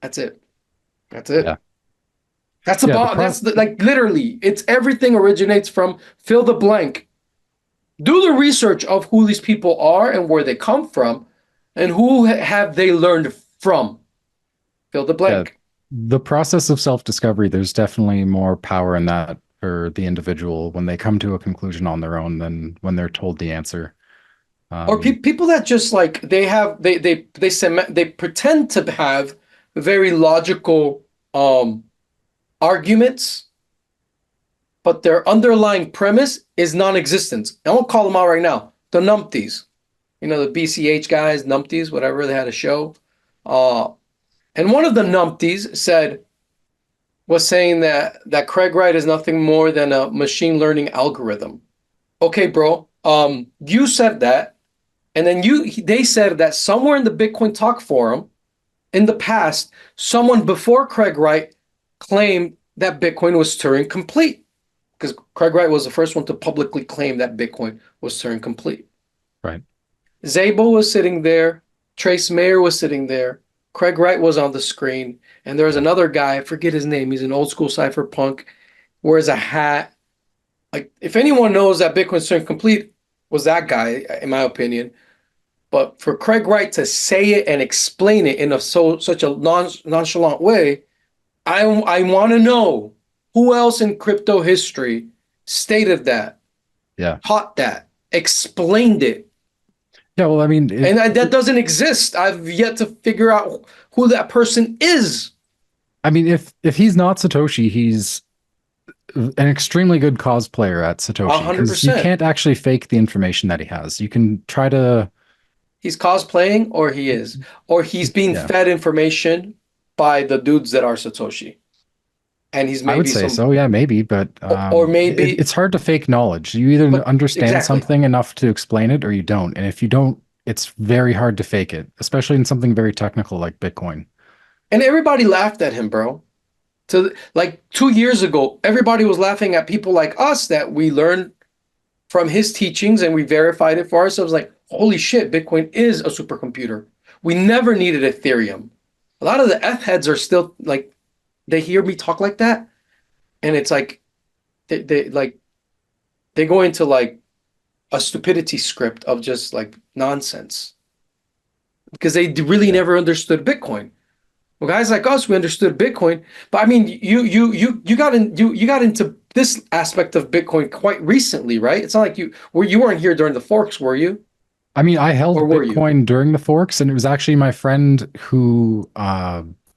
That's it. That's it. Yeah. That's the Yeah. bomb. Like literally, it's everything originates from fill the blank. Do the research of who these people are and where they come from and who have they learned from. Fill the Yeah. blank. The process of self-discovery, there's definitely more power in that for the individual when they come to a conclusion on their own than when they're told the answer. Or people that just like they pretend to have very logical arguments, but their underlying premise is non-existent. I won't call them out right now. The numpties, the BCH guys, numpties, whatever. They had a show, and one of the numpties was saying that Craig Wright is nothing more than a machine learning algorithm. Okay, bro. You said that, and then they said that somewhere in the Bitcoin Talk forum, in the past, someone before Craig Wright claimed that Bitcoin was Turing complete, because Craig Wright was the first one to publicly claim that Bitcoin was Turing complete. Right. Zabel was sitting there, Trace Mayer was sitting there, Craig Wright was on the screen, and there was another guy, I forget his name, he's an old school cypherpunk, wears a hat. Like, if anyone knows that Bitcoin's Turing complete, was that guy, in my opinion. But for Craig Wright to say it and explain it in such a nonchalant way, I want to know who else in crypto history stated that, Yeah. taught that, explained it. Yeah, well, I mean, And that doesn't exist. I've yet to figure out who that person is. if he's not Satoshi, he's an extremely good cosplayer at A Satoshi hundred because you percent. can't actually fake the information that he has. You can try to, He's cosplaying, or he is, or he's being yeah, fed information by the dudes that are Satoshi, and he's I would maybe say some, so. Yeah, maybe, but or maybe, it's hard to fake knowledge. You either but understand exactly. something enough to explain it or you don't. And if you don't, it's very hard to fake it, especially in something very technical like Bitcoin. And everybody laughed at him, bro. To like 2 years ago, everybody was laughing at people like us that we learned from his teachings and we verified it for ourselves. Like, holy shit, Bitcoin is a supercomputer. We never needed Ethereum. A lot of the F heads are still like, they hear me talk like that, and it's like they like they go into like a stupidity script of just like nonsense because they really Yeah. never understood Bitcoin. Well, guys like us, we understood Bitcoin, but I mean, you got into this aspect of Bitcoin quite recently, right? It's not like you weren't here during the forks, were you? I mean, I Or held were you? Bitcoin during the forks, and it was actually my friend who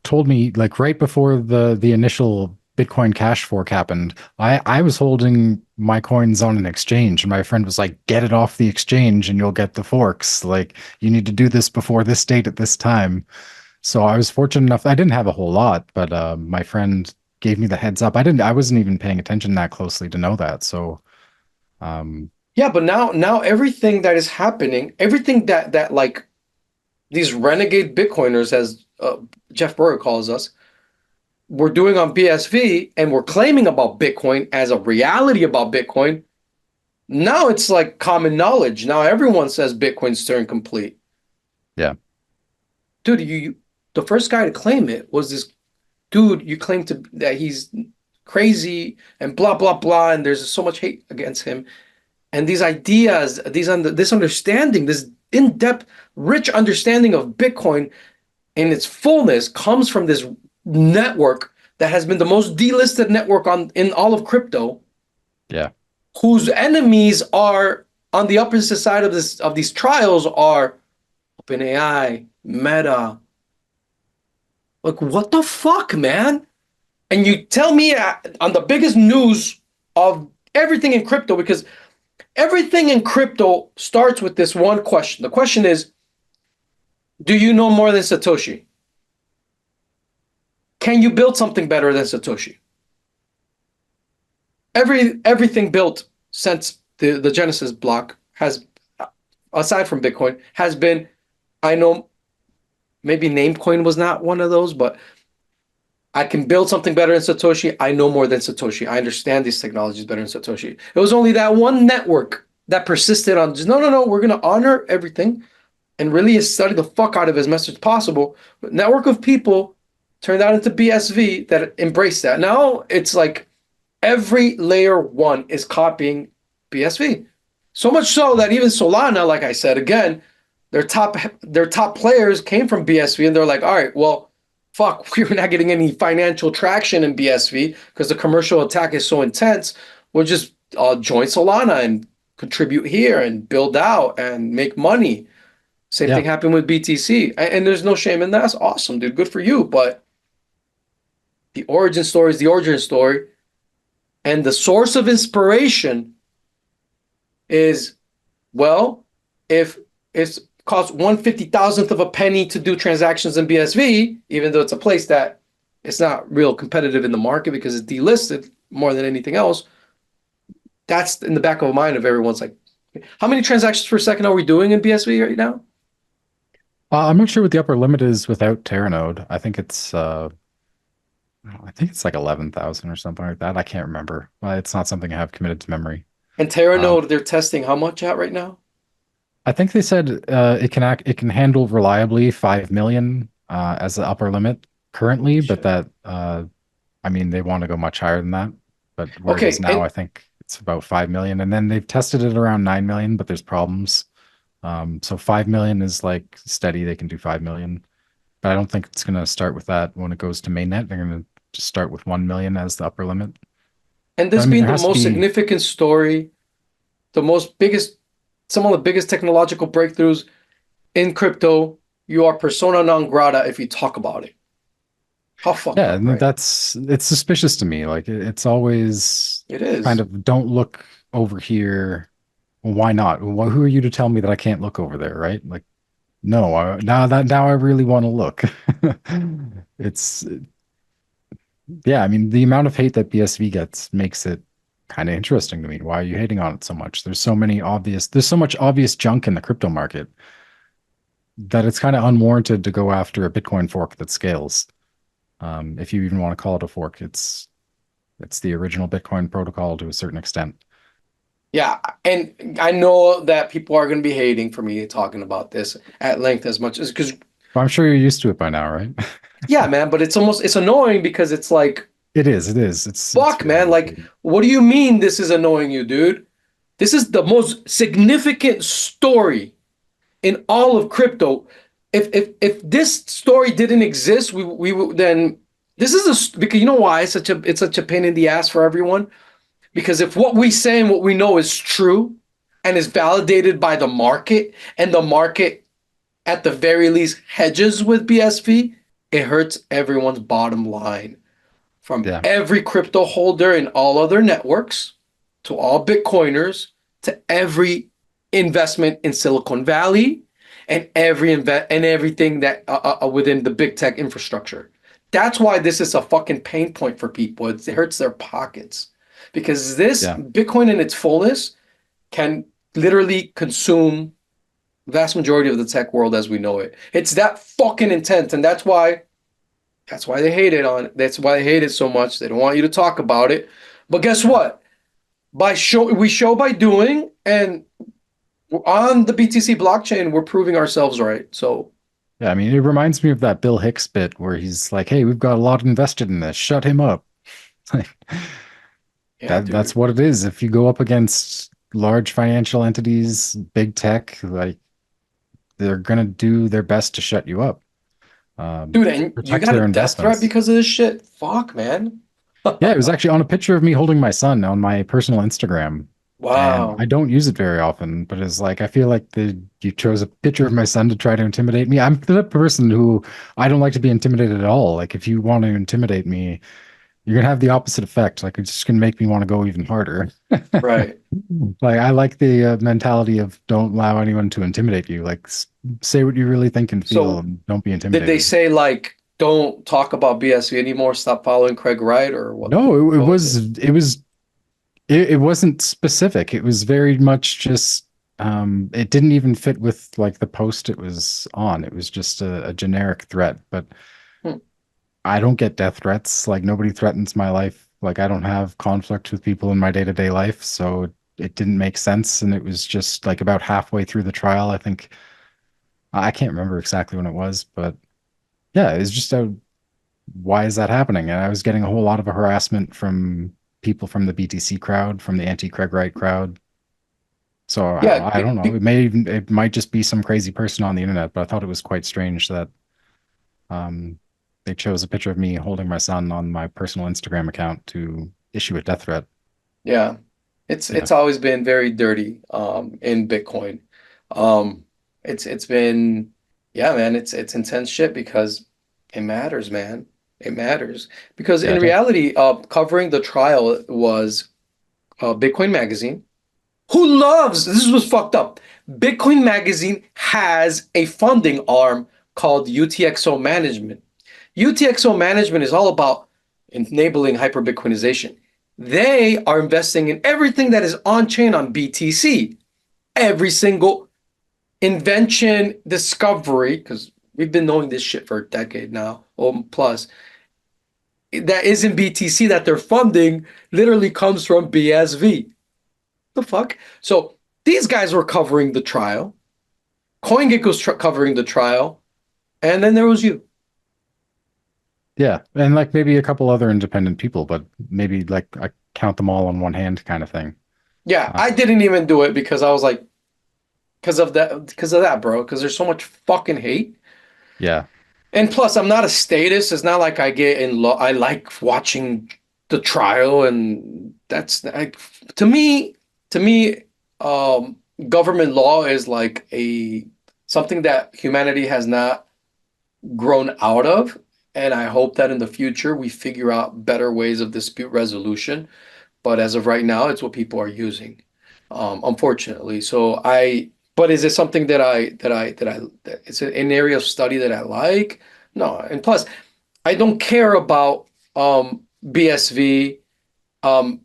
told me, like right before the initial Bitcoin Cash fork happened, I was holding my coins on an exchange, and my friend was like, "Get it off the exchange, and you'll get the forks. Like you need to do this before this date at this time." So I was fortunate enough. I didn't have a whole lot, but my friend gave me the heads up. I wasn't even paying attention that closely to know that. So um, Yeah, but now everything that is happening, everything that like these renegade Bitcoiners, as Jeff Burr calls us, we're doing on BSV, and we're claiming about Bitcoin as a reality about Bitcoin. Now it's like common knowledge. Now everyone says Bitcoin's Turing complete. yeah, Dude, the first guy to claim it was this dude. You claim to that he's crazy and blah blah blah, and there's so much hate against him. And these ideas, this understanding, this in-depth, rich understanding of Bitcoin in its fullness comes from this network that has been the most delisted network on in all of crypto, yeah, whose enemies are on the opposite side of this of these trials are OpenAI, Meta. Like, what the fuck, man? And you tell me on the biggest news of everything in crypto, because everything in crypto starts with this one question. The question is, do you know more than Satoshi? Can you build something better than Satoshi? Everything built since the Genesis block has, aside from Bitcoin, has been, I know maybe Namecoin was not one of those, but I can build something better than Satoshi. I know more than Satoshi. I understand these technologies better than Satoshi. It was only that one network that persisted on just, no, no, no, we're going to honor everything and really study the fuck out of as much as possible. But network of people turned out into BSV that embraced that. Now it's like every layer one is copying BSV. So much so that even Solana, like I said again, their top players came from BSV, and they're like, all right, well, fuck, we're not getting any financial traction in BSV because the commercial attack is so intense. We'll just join Solana and contribute here and build out and make money. Same yeah. thing happened with BTC. And there's no shame in that. That's awesome, dude. Good for you. But the origin story is the origin story. And the source of inspiration is, well, if it costs 1/50,000th of a penny to do transactions in BSV, even though it's a place that it's not real competitive in the market because it's delisted more than anything else, that's in the back of the mind of everyone's like, how many transactions per second are we doing in BSV right now? I'm not sure what the upper limit is without Terranode. I think it's like 11,000 or something like that. I can't remember. It's not something I have committed to memory. And Um, Terranode, they're testing how much out right now? I think they said it can handle reliably 5 million as the upper limit Holy currently, but shit. that I mean they want to go much higher than that. But where it is Okay, now, and I think it's about 5 million. And then they've tested it around 9 million, but there's problems. So 5 million is like steady. They can do 5 million, but I don't think it's going to start with that when it goes to mainnet. They're going to just start with 1 million as the upper limit. And But I this mean, being there the has to most be, significant story, the most biggest, some of the biggest technological breakthroughs in crypto, you are persona non grata if you talk about it. How fucked yeah, up, and right? it's suspicious to me. Like it's always It kind is. of don't look over here. Well, why not? Well, who are you to tell me that I can't look over there, right? Like, no, now I really want to look. It's yeah, I mean, the amount of hate that BSV gets makes it kind of interesting to me. Why are you hating on it so much? There's so much obvious junk in the crypto market that it's kind of unwarranted to go after a Bitcoin fork that scales. If you even want to call it a fork, it's the original Bitcoin protocol to a certain extent. Yeah, and I know that people are going to be hating for me talking about this at length as much as because But I'm sure you're used to it by now, right? yeah, man, but it's annoying because it's like, It is. It's fuck, very man, like irritating. what do you mean this is annoying you, dude? This is the most significant story in all of crypto. If this story didn't exist, we would then this is a because you know why it's such a pain in the ass for everyone. Because if what we say and what we know is true and is validated by the market, and the market at the very least hedges with BSV, it hurts everyone's bottom line. From Yeah. every crypto holder in all other networks to all Bitcoiners to every investment in Silicon Valley and everything that within the big tech infrastructure. That's why this is a fucking pain point for people. It hurts their pockets because this Yeah. Bitcoin in its fullness can literally consume the vast majority of the tech world as we know it. It's that fucking intense, and that's why they hate it on. That's why they hate it so much. They don't want you to talk about it. But guess what? We show by doing, and on the BTC blockchain, we're proving ourselves right. So Yeah, I mean, it reminds me of that Bill Hicks bit where he's like, "Hey, we've got a lot invested in this. Shut him up." Like yeah, that's dude, what it is. If you go up against large financial entities, big tech, like they're gonna do their best to shut you up, dude, to and you protect got a their death threat investments. because of this shit. Fuck, man. Yeah, it was actually on a picture of me holding my son on my personal Instagram. And I Wow. don't use it very often, but it's like I feel like you chose a picture of my son to try to intimidate me. I'm the person who I don't like to be intimidated at all. Like if you want to intimidate me, you're gonna have the opposite effect. Like it's just gonna make me want to go even harder. Right. Like I like the mentality of don't allow anyone to intimidate you. Like say what you really think and feel, So and don't be did they intimidated. say like don't talk about BSV anymore? Stop following Craig Wright, or what? No, What was it? it wasn't specific. It was very much just it didn't even fit with like the post it was on. It was just a generic threat. But Hmm. I don't get death threats. Like nobody threatens my life. Like I don't have conflict with people in my day-to-day life. So it didn't make sense. And it was just like about halfway through the trial. I think I can't remember exactly when it was, but yeah, it's just a why is that happening? And I was getting a whole lot of harassment from people from the BTC crowd, from the anti-Craig Wright crowd. So Yeah, I don't know. It might just be some crazy person on the internet, but I thought it was quite strange that um, they chose a picture of me holding my son on my personal Instagram account to issue a death threat. yeah. It's Yeah, it's always been very dirty in Bitcoin. Um it's been yeah, man, it's intense shit because it matters, man. It matters. Because yeah, in it does. reality, covering the trial was Bitcoin Magazine, who loves this was fucked up. Bitcoin Magazine has a funding arm called UTXO Management. UTXO management is all about enabling hyper Bitcoinization. They are investing in everything that is on chain on BTC. Every single invention, discovery, because we've been knowing this shit for a decade now, or plus, that isn't BTC that they're funding literally comes from BSV. The fuck? So these guys were covering the trial. CoinGecko was covering the trial. And then there was you. Yeah, and like maybe a couple other independent people, but maybe like I count them all on one hand kind of thing. Yeah, Uh, I didn't even do it because I was like, because of that, bro. Because there's so much fucking hate. Yeah, And plus, I'm not a statist. It's not like I get in law. I like watching the trial, and that's like to me, to me, um, government law is like a something that humanity has not grown out of. And I hope that in the future we figure out better ways of dispute resolution. But as of right now, it's what people are using, unfortunately. But is it something that it's an area of study that I like? No. And plus, I don't care about BSV um,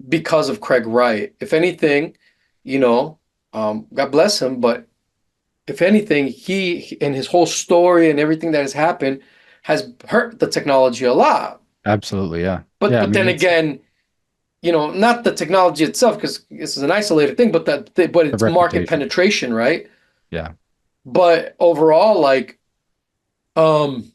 because of Craig Wright. If anything, you know, God bless him, but if anything, he and his whole story and everything that has happened has hurt the technology a lot. absolutely. Yeah. But Yeah. I but mean, then it's again, not the technology itself, because this is an isolated thing, but the it's market reputation. penetration, right? Yeah. But overall, like, um,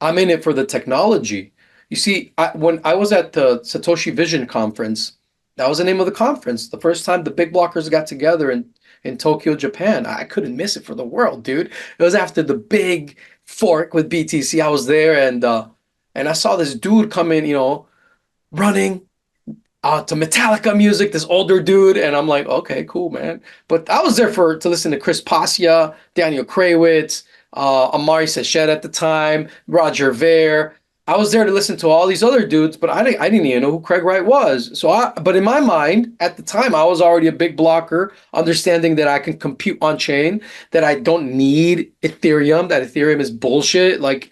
I'm in it for the technology. You see, when I was at the Satoshi Vision conference, that was the name of the conference. The first time the big blockers got together in Tokyo, Japan. I couldn't miss it for the world, dude. It was after the big fork with BTC. I was there and I saw this dude come in, running to Metallica music, this older dude, and I'm like, okay, cool, man. But I was there to listen to Chris Passia, Daniel Krawitz, Amari Sachet at the time, Roger Ver. I was there to listen to all these other dudes, but I didn't even know who Craig Wright was. But in my mind, at the time, I was already a big blocker, understanding that I can compute on chain, that I don't need Ethereum, that Ethereum is bullshit, like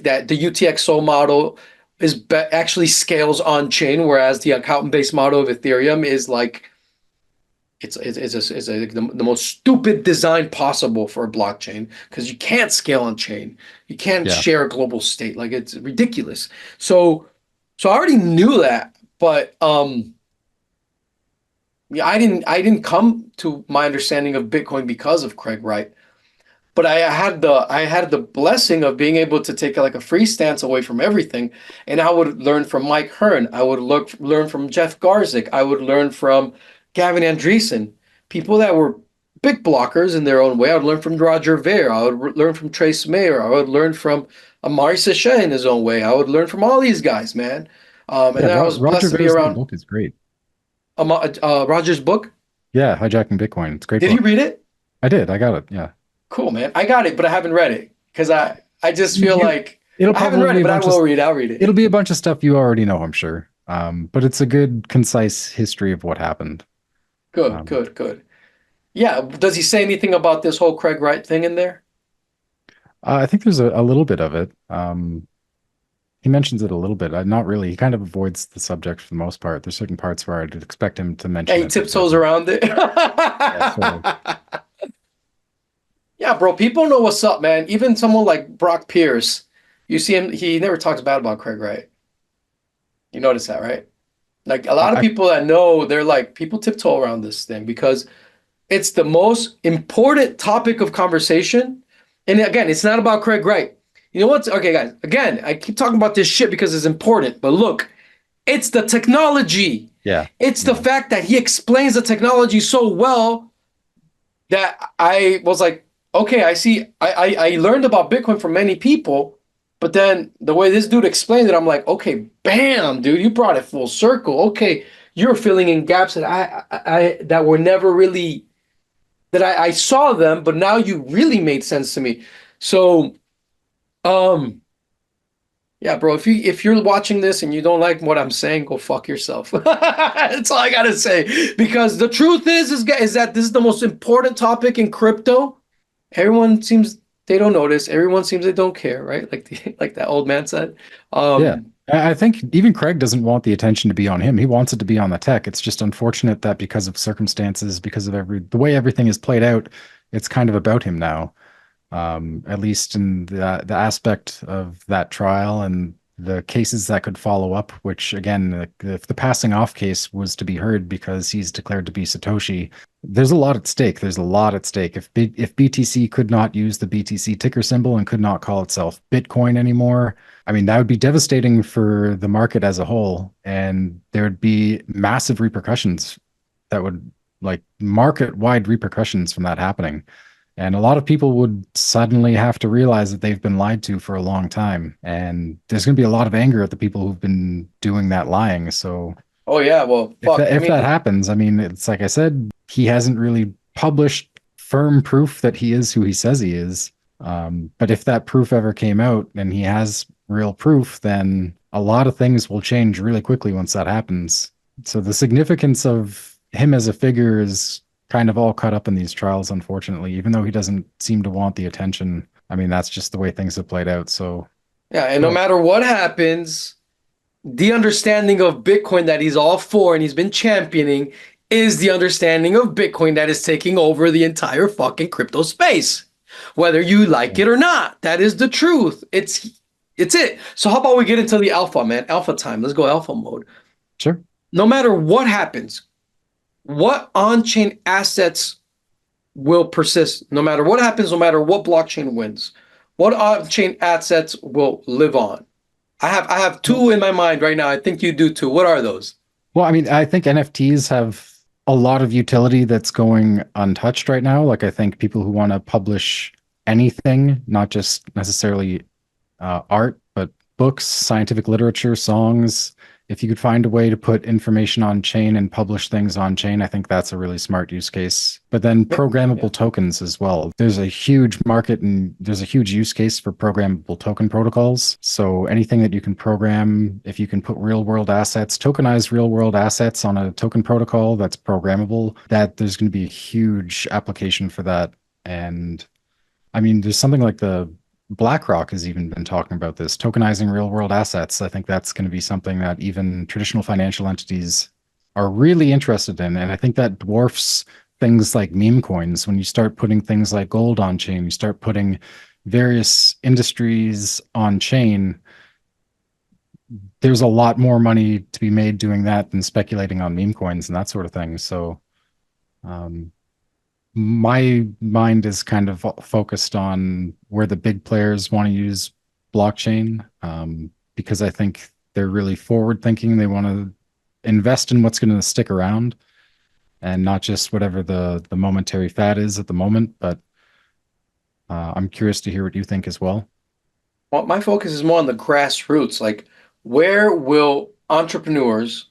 that the UTXO model actually scales on chain, whereas the account based model of Ethereum is like the most stupid design possible for a blockchain because you can't scale on chain, you can't Yeah. share a global state, like it's ridiculous. So I already knew that, but yeah, I didn't come to my understanding of Bitcoin because of Craig Wright. But I had the blessing of being able to take like a free stance away from everything, and I would learn from Mike Hearn. I would learn from Jeff Garzik. I would learn from Gavin Andresen, people that were big blockers in their own way. I would learn from Roger Ver. I would learn from Trace Mayer. I would learn from Amari Sachet in his own way. I would learn from all these guys, man. And Yeah. then I was Roger blessed to be Ver's new around book is great. Roger's book. Yeah. Hijacking Bitcoin. It's a great Did you book. read it? I did. I got it. Yeah. Cool, man. I got it, but I haven't read it because I just feel You, like it'll I haven't probably read be it, a but I bunch of will read it. I'll read it. it'll be a bunch of stuff you already know, I'm sure. But it's a good, concise history of what happened. Good, Um, good, good. Yeah. Does he say anything about this whole Craig Wright thing in there? I think there's a little bit of it. He mentions it a little bit. Not really. He kind of avoids the subject for the most part. There's certain parts where I'd expect him to Yeah, mention he it, but he tiptoes doesn't. around it. Yeah, sort of. Yeah, bro. People know what's up, man. Even someone like Brock Pierce, you see him, he never talks bad about Craig Wright. You notice that, right? Like a lot of I people that know, they're like, people tiptoe around this thing because it's the most important topic of conversation. And again, it's not about Craig Wright. You know what? Okay, guys. Again, I keep talking about this shit because it's important. But look, it's the technology. yeah, It's the yeah, fact that he explains the technology so well that I was like, okay, I see. I learned about Bitcoin from many people, but then the way this dude explained it, I'm like, okay, bam, dude, you brought it full circle. Okay, you're filling in gaps that I that were never really that I saw them, but now you really made sense to me. So, um, yeah, bro, if you're watching this and you don't like what I'm saying, go fuck yourself. That's all I gotta say. Because the truth is that this is the most important topic in crypto. Everyone seems they don't notice. Everyone seems they don't care, right? Like that old man said. yeah. Um, I think even Craig doesn't want the attention to be on him. He wants it to be on the tech. It's just unfortunate that because of circumstances, because of the way everything is played out, it's kind of about him now. At least in the aspect of that trial and the cases that could follow up, which again, if the passing off case was to be heard because he's declared to be Satoshi, there's a lot at stake. There's a lot at stake. If BTC could not use the BTC ticker symbol and could not call itself Bitcoin anymore, I mean, that would be devastating for the market as a whole, and there would be massive repercussions that would like market-wide repercussions from that happening. And a lot of people would suddenly have to realize that they've been lied to for a long time. And there's going to be a lot of anger at the people who've been doing that lying. So Oh yeah, well, if fuck. that I if that mean, happens, I mean, it's like I said, he hasn't really published firm proof that he is who he says he is. But if that proof ever came out and he has real proof, then a lot of things will change really quickly once that happens. So the significance of him as a figure is kind of all caught up in these trials, unfortunately, even though he doesn't seem to want the attention. I mean, that's just the way things have played out. So, yeah, and no well, matter what happens, the understanding of Bitcoin that he's all for and he's been championing is the understanding of Bitcoin that is taking over the entire fucking crypto space. Whether you like it or not, that is the truth. It's it. So how about we get into the alpha, man? Alpha time. Let's go alpha mode. sure. No matter what happens, what on-chain assets will persist? No matter what happens, no matter what blockchain wins, what on-chain assets will live on? I have two in my mind right now. I think you do too. What are those? Well, I mean, I think NFTs have a lot of utility that's going untouched right now. Like, I think people who want to publish anything, not just necessarily art, but books, scientific literature, songs. If you could find a way to put information on chain and publish things on chain, I think that's a really smart use case. But then Yeah. programmable tokens as well. There's a huge market and there's a huge use case for programmable token protocols. So anything that you can program, if you can put real world assets, tokenize real world assets on a token protocol that's programmable, that there's going to be a huge application for that. And I mean, there's something like the BlackRock has even been talking about this, tokenizing real world assets. I think that's going to be something that even traditional financial entities are really interested in. And I think that dwarfs things like meme coins. When you start putting things like gold on chain, you start putting various industries on chain, there's a lot more money to be made doing that than speculating on meme coins and that sort of thing. So, um, my mind is kind of focused on where the big players want to use blockchain, because I think they're really forward thinking. They want to invest in what's going to stick around and not just whatever the momentary fad is at the moment. But I'm curious to hear what you think as well. Well, my focus is more on the grassroots. Like, where will entrepreneurs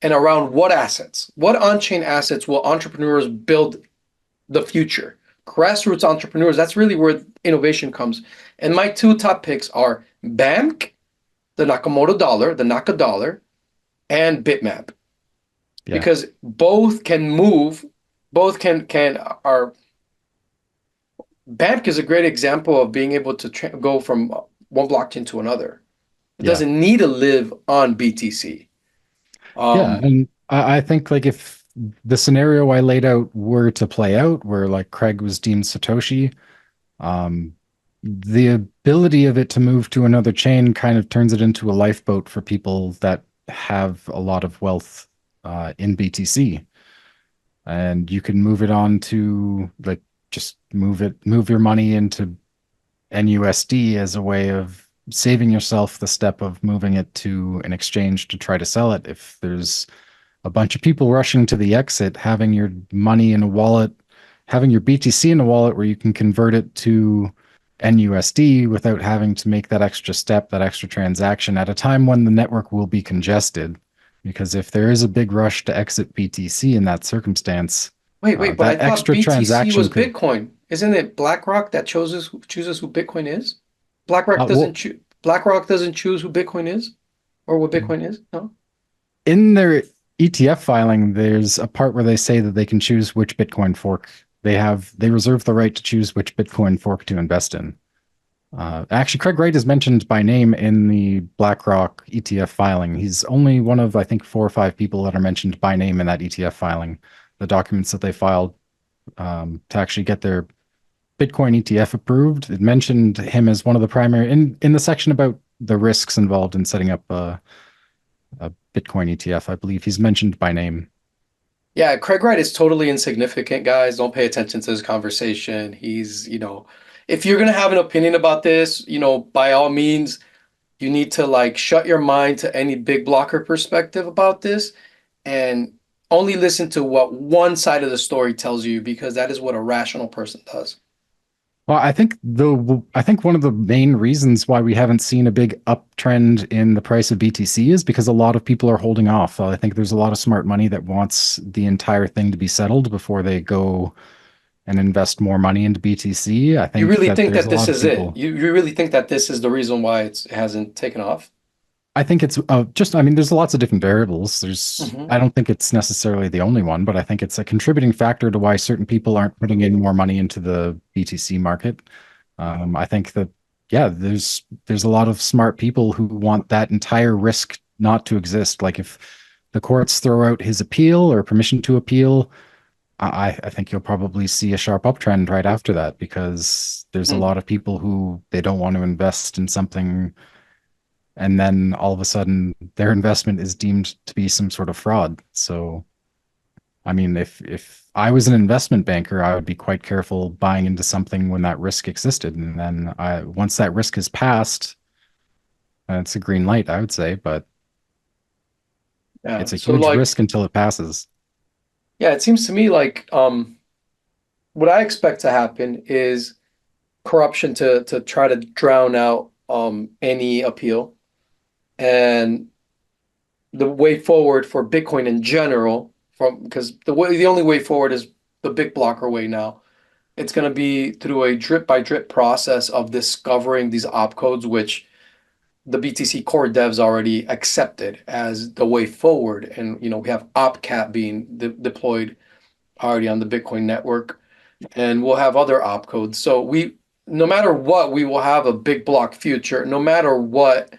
and around what assets, what on-chain assets will entrepreneurs build the future? Grassroots entrepreneurs, that's really where innovation comes. And my two top picks are BAMK, the Nakamoto dollar, the Naka dollar, and Bitmap. Yeah. Because both can move, both can are BAMK is a great example of being able to go from one blockchain to another. It Yeah. doesn't need to live on BTC. Yeah. Um, And I think like if the scenario I laid out were to play out, where like Craig was deemed Satoshi, Um, the ability of it to move to another chain kind of turns it into a lifeboat for people that have a lot of wealth in BTC. And you can move it on to like just move your money into NUSD as a way of saving yourself the step of moving it to an exchange to try to sell it. If there's a bunch of people rushing to the exit, having your money in a wallet, having your BTC in a wallet where you can convert it to NUSD without having to make that extra step, that extra transaction at a time when the network will be congested. Because if there is a big rush to exit BTC in that circumstance, wait, but I that thought extra BTC transaction was could. Bitcoin. Isn't it BlackRock that chooses who Bitcoin is? Well, BlackRock doesn't choose who Bitcoin is or what Bitcoin is? No. in their ETF filing, there's a part where they say that they can choose which Bitcoin fork they reserve the right to choose which Bitcoin fork to invest in. Actually, Craig Wright is mentioned by name in the BlackRock ETF filing. He's only one of, I think, 4 or 5 people that are mentioned by name in that ETF filing, the documents that they filed to actually get their Bitcoin ETF approved. It mentioned him as one of the primary in the section about the risks involved in setting up a Bitcoin ETF. I believe he's mentioned by name. Yeah, Craig Wright is totally insignificant, guys. Don't pay attention to this conversation. If you're gonna have an opinion about this, by all means, you need to like shut your mind to any big blocker perspective about this. And only listen to what one side of the story tells you because that is what a rational person does. Well, I think one of the main reasons why we haven't seen a big uptrend in the price of BTC is because a lot of people are holding off. I think there's a lot of smart money that wants the entire thing to be settled before they go and invest more money into BTC. I You think really that think there's that a this lot of is it? people. You really think that this is the reason why it hasn't taken off? I think it's just, I mean, there's lots of different variables. Hmm. I don't think it's necessarily the only one, but I think it's a contributing factor to why certain people aren't putting in more money into the BTC market. I think that, yeah, there's a lot of smart people who want that entire risk not to exist. Like if the courts throw out his appeal or permission to appeal, I think you'll probably see a sharp uptrend right after that because there's a lot of people who they don't want to invest in something and then all of a sudden their investment is deemed to be some sort of fraud. So, I mean, if I was an investment banker, I would be quite careful buying into something when that risk existed. And then once that risk is passed, it's a green light, I would say, but Yeah. it's a So huge like, risk until it passes. yeah, it seems to me like what I expect to happen is corruption to try to drown out any appeal. And the way forward for Bitcoin in general, from because the only way forward is the big blocker way now. It's going to be through a drip by drip process of discovering these opcodes, which the BTC core devs already accepted as the way forward. And we have opcat being deployed already on the Bitcoin network, and we'll have other opcodes. So no matter what, we will have a big block future. No matter what,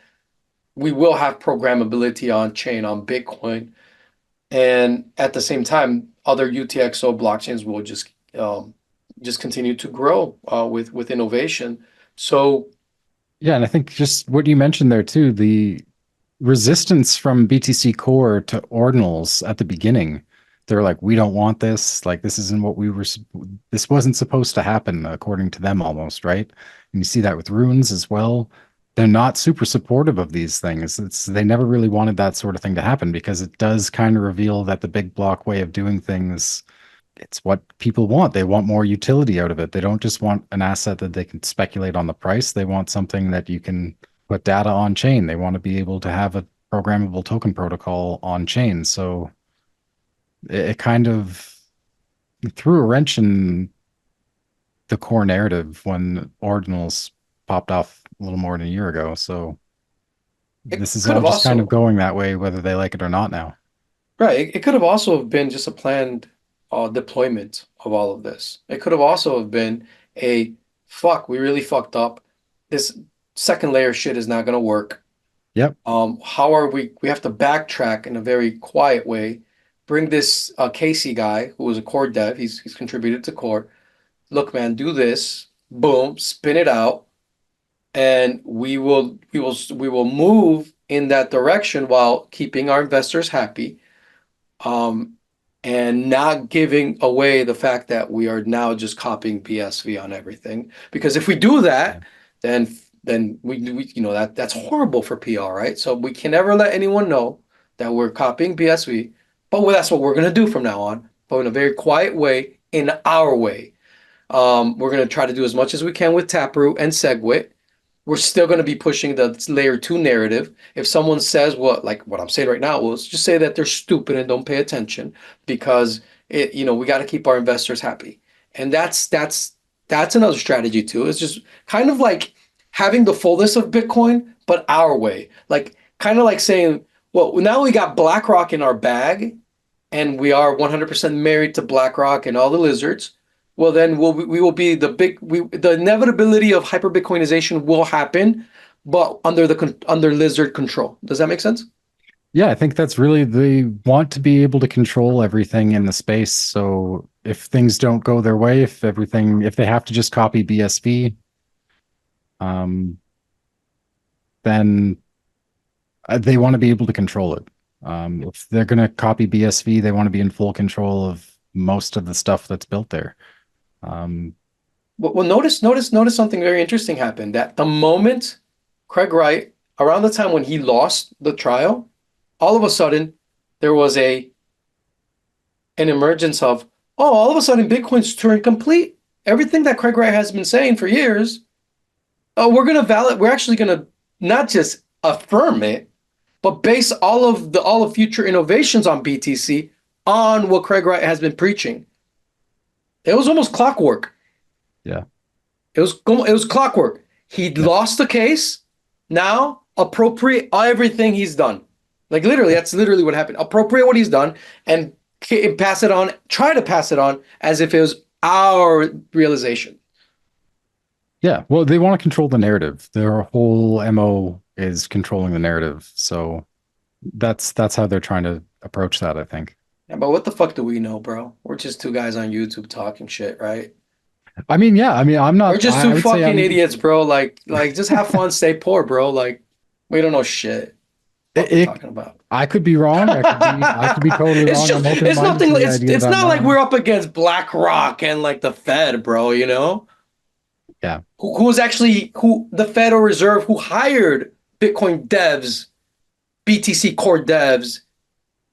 we will have programmability on chain on Bitcoin. And at the same time, other UTXO blockchains will just continue to grow with innovation. So Yeah, and I think just what you mentioned there too, the resistance from BTC Core to ordinals at the beginning. They're like, we don't want this. Like, this isn't what this wasn't supposed to happen, according to them almost, right? And you see that with runes as well. They're not super supportive of these things. They never really wanted that sort of thing to happen because it does kind of reveal that the big block way of doing things, it's what people want. They want more utility out of it. They don't just want an asset that they can speculate on the price. They want something that you can put data on chain. They want to be able to have a programmable token protocol on chain. So it kind of threw a wrench in the core narrative when ordinals popped off a little more than a year ago. So it this is could all have just kind of also, going that way, whether they like it or not now. right, it could have also been just a planned deployment of all of this. It could have also have been a fuck, we really fucked up. This second layer shit is not going to work. Yep. How are we have to backtrack in a very quiet way, bring this Casey guy who was a core dev, he's contributed to core. Look, man, do this, boom, spin it out, and we will move in that direction while keeping our investors happy, um, and not giving away the fact that we are now just copying BSV on everything. Because if we do Yeah. that, then we that's horrible for PR, right? So we can never let anyone know that we're copying BSV, but that's what we're gonna do from now on, but in a very quiet way, in our way. We're gonna try to do as much as we can with Taproot and SegWit. We're still going to be pushing the layer two narrative. If someone says what I'm saying right now, well, let's just say that they're stupid and don't pay attention because we got to keep our investors happy. And that's another strategy too. It's just kind of like having the fullness of Bitcoin, but our way. Like kind of like saying, well, now we got BlackRock in our bag and we are 100% married to BlackRock and all the lizards, well then we will be the inevitability of hyper Bitcoinization will happen, but under lizard control. Does that make sense? Yeah, I think that's really they want to be able to control everything in the space. So if things don't go their way, if they have to just copy BSV, um, then they want to be able to control it. If they're going to copy BSV, they want to be in full control of most of the stuff that's built there. Um, Well, notice something very interesting happened. That the moment Craig Wright, around the time when he lost the trial, all of a sudden there was a an emergence of, oh, all of a sudden Bitcoin's turned complete. Everything that Craig Wright has been saying for years, oh, we're actually gonna not just affirm it, but base all of future innovations on BTC on what Craig Wright has been preaching. It was almost clockwork. Yeah. It was clockwork. He Yeah. lost the case. Now appropriate everything he's done. Like literally, Yeah. that's literally what happened. Appropriate what he's done and pass it on. Try to pass it on as if it was our realization. Yeah. Well, they want to control the narrative. Their whole MO is controlling the narrative. So that's how they're trying to approach that, I think. Yeah, but what the fuck do we know, bro? We're just two guys on YouTube talking shit, right? I mean, yeah, I mean, I'm We're not, just I two would say fucking I'm, idiots, bro. Like, just have fun, stay poor, bro. Like, we don't know shit. What we're it, talking about. I could be wrong. I could be totally It's wrong. just I'm it's open-minded nothing to the idea it's that I'm not like we're wrong. up against BlackRock and like the Fed, bro, you know? Yeah. Who was actually who the Federal Reserve who hired Bitcoin devs, BTC core devs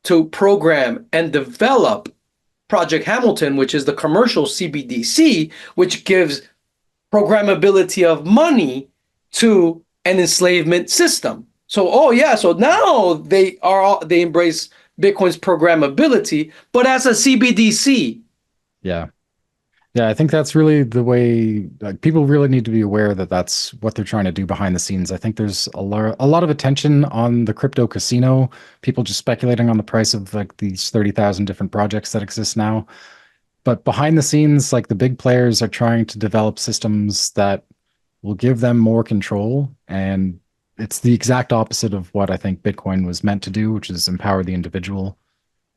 to program and develop Project Hamilton, which is the commercial CBDC, which gives programmability of money to an enslavement system. So, oh yeah, so now they embrace Bitcoin's programmability, but as a CBDC. Yeah. Yeah, I think that's really the way, like, people really need to be aware that that's what they're trying to do behind the scenes. I think there's a lot of attention on the crypto casino, people just speculating on the price of like these 30,000 different projects that exist now. But behind the scenes, like the big players are trying to develop systems that will give them more control. And it's the exact opposite of what I think Bitcoin was meant to do, which is empower the individual.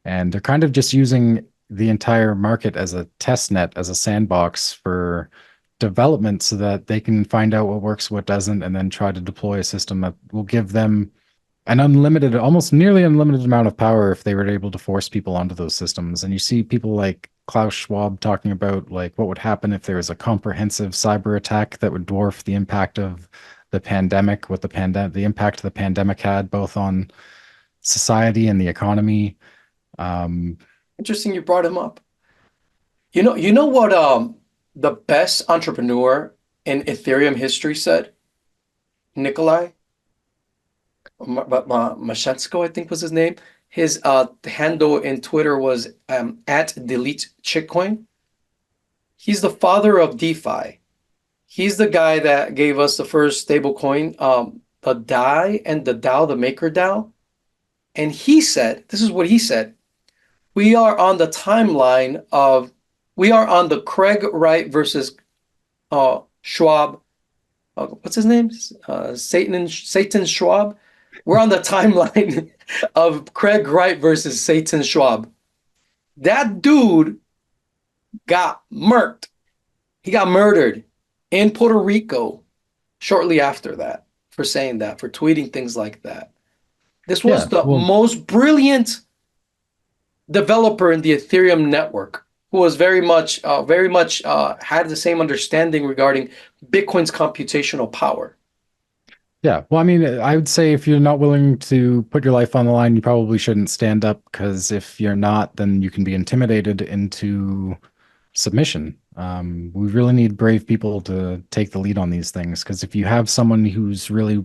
And they're kind of just using the entire market as a test net, as a sandbox for development so that they can find out what works, what doesn't, and then try to deploy a system that will give them an unlimited, almost nearly unlimited amount of power if they were able to force people onto those systems. And you see people like Klaus Schwab talking about like what would happen if there was a comprehensive cyber attack that would dwarf the impact of the pandemic, what the impact the pandemic had both on society and the economy. Um, Interesting you brought him up. You know what the best entrepreneur in Ethereum history said? Nikolai Mashensko, I think was his name. His handle in Twitter was at delete Chitcoin. He's the father of DeFi. He's the guy that gave us the first stable coin, the DAI and the DAO, the Maker DAO. And he said, this is what he said. We are on the timeline of, we are on the Craig Wright versus Schwab. What's his name? Satan Schwab. We're on the timeline of Craig Wright versus Satan Schwab. That dude got murked. He got murdered in Puerto Rico shortly after that for saying that, for tweeting things like that. This was yeah, the well, most brilliant developer in the Ethereum network who was very much had the same understanding regarding Bitcoin's computational power. yeah. Well, I mean, I would say if you're not willing to put your life on the line, you probably shouldn't stand up because if you're not, then you can be intimidated into submission. We really need brave people to take the lead on these things because if you have someone who's really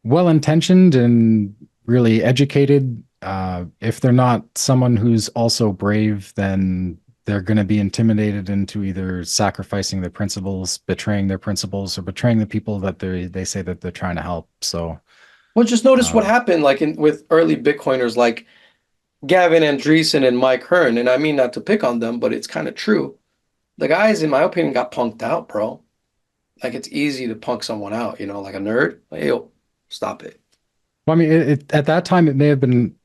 well-intentioned and really educated, if they're not someone who's also brave, then they're going to be intimidated into either sacrificing their principles, betraying their principles, or betraying the people that they say that they're trying to help. So, Well, just notice what um, happened like with early Bitcoiners like Gavin Andreessen and Mike Hearn. And I mean not to pick on them, but it's kind of true. The guys, in my opinion, got punked out, bro. Like it's easy to punk someone out, like a nerd. Like, yo, stop it. well, I mean, at that time, it may have been.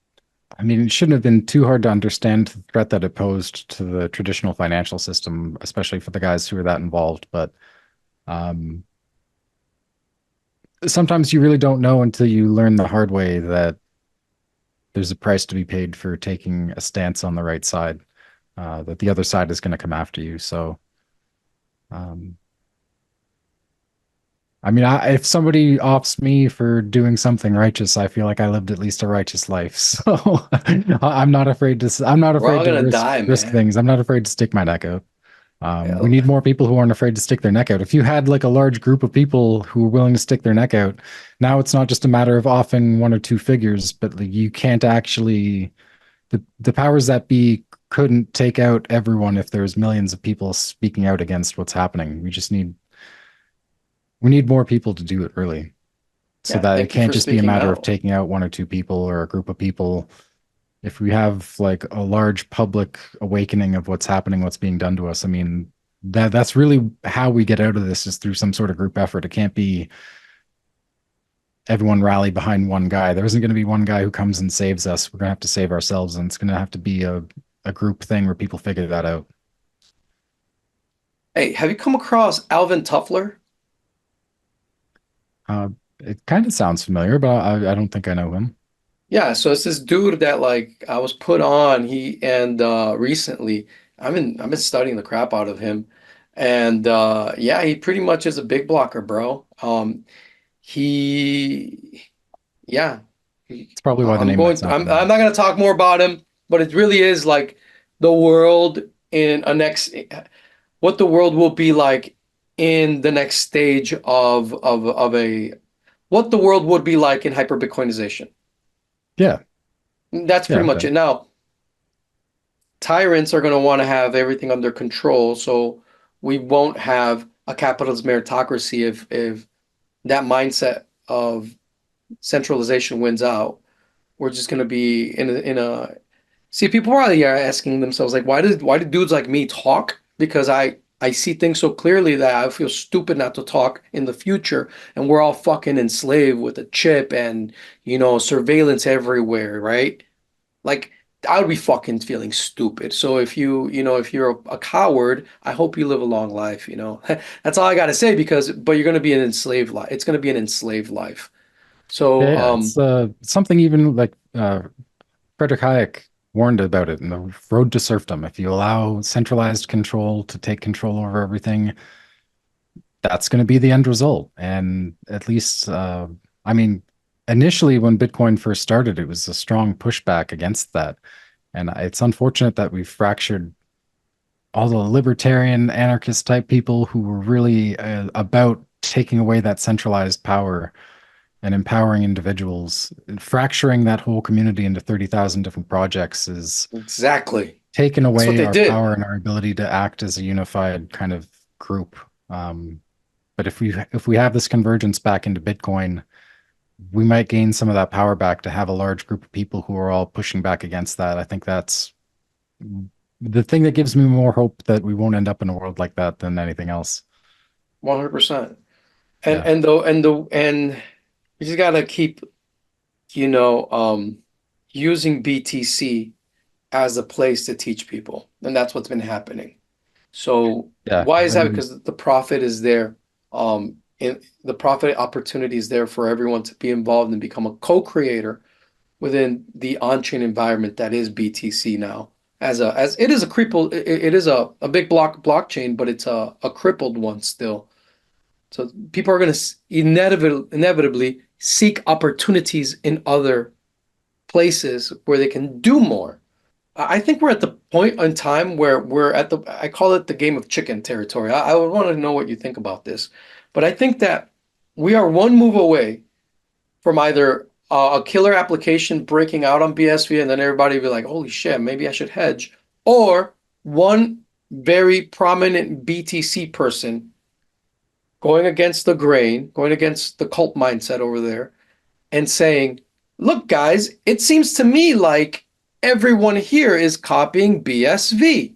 I mean, it shouldn't have been too hard to understand the threat that it posed to the traditional financial system, especially for the guys who were that involved. But um, sometimes you really don't know until you learn the hard way that there's a price to be paid for taking a stance on the right side, that the other side is going to come after you. So, um, I mean, if somebody offs me for doing something righteous, I feel like I lived at least a righteous life. So I'm not afraid to. I'm not We're afraid all to gonna risk die, man. things. I'm not afraid to stick my neck out. We Hell, need more people who aren't afraid to stick their neck out. If you had like a large group of people who are willing to stick their neck out, now it's not just a matter of offing one or two figures, but like, you can't actually. The powers that be couldn't take out everyone if there's millions of people speaking out against what's happening. We need more people to do it, really, so yeah. that it Thank you can't for just be a speaking matter of out. taking out one or two people or a group of people. If we have like a large public awakening of what's happening, what's being done to us, I mean, that's really how we get out of this, is through some sort of group effort. It can't be everyone rally behind one guy. There isn't going to be one guy who comes and saves us. We're going to have to save ourselves, and it's going to have to be a group thing where people figure that out. Hey, have you come across Alvin Toffler? Uh, it kind of sounds familiar, but I don't think I know him. Yeah, so it's this dude that like I was put on. He and recently I've been studying the crap out of him. And yeah, he pretty much is a big blocker, bro. He yeah. It's probably why the name might sound I'm familiar. not gonna talk more about him, but it really is like the world in a next what the world will be like in the next stage of a what the world would be like in hyper Bitcoinization. Yeah, That's yeah, pretty much okay. it. Now, tyrants are going to want to have everything under control, so we won't have a capitalist meritocracy if that mindset of centralization wins out. We're just going to be in a see, people probably are asking themselves like, why do dudes like me talk? Because I see things so clearly that I feel stupid not to talk in the future, and we're all fucking enslaved with a chip and surveillance everywhere, right? Like I would be fucking feeling stupid. So if you're a coward, I hope you live a long life. That's all I got to say because but you're going to be an enslaved life. It's going to be an enslaved life. Yeah, So yeah. It's something even like Frederick Hayek warned about it in The Road to Serfdom. If you allow centralized control to take control over everything, that's going to be the end result. And at least, I mean, initially when Bitcoin first started, it was a strong pushback against that. And it's unfortunate that we've fractured all the libertarian, anarchist type people who were really about taking away that centralized power and empowering individuals. Fracturing that whole community into 30,000 different projects is exactly. taken That's what away they our did. power and our ability to act as a unified kind of group. Um, but if we have this convergence back into Bitcoin, we might gain some of that power back to have a large group of people who are all pushing back against that. I think that's the thing that gives me more hope that we won't end up in a world like that than anything else. 100%. And Yeah. and the and the and you just got to keep, you know, using BTC as a place to teach people. And that's what's been happening. So Yeah. why is I that? mean, Because the profit is there. The profit opportunity is there for everyone to be involved and become a co-creator within the on-chain environment that is BTC now. As it is a crippled, it is a big blockchain, but it's a crippled one still. So people are going to inevitably seek opportunities in other places where they can do more. I think we're at the point in time where we're at I call it the game of chicken territory. I would want to know what you think about this. But I think that we are one move away from either a killer application breaking out on BSV and then everybody be like, holy shit, maybe I should hedge, or one very prominent BTC person going against the grain, going against the cult mindset over there, and saying, look, guys, it seems to me like everyone here is copying BSV.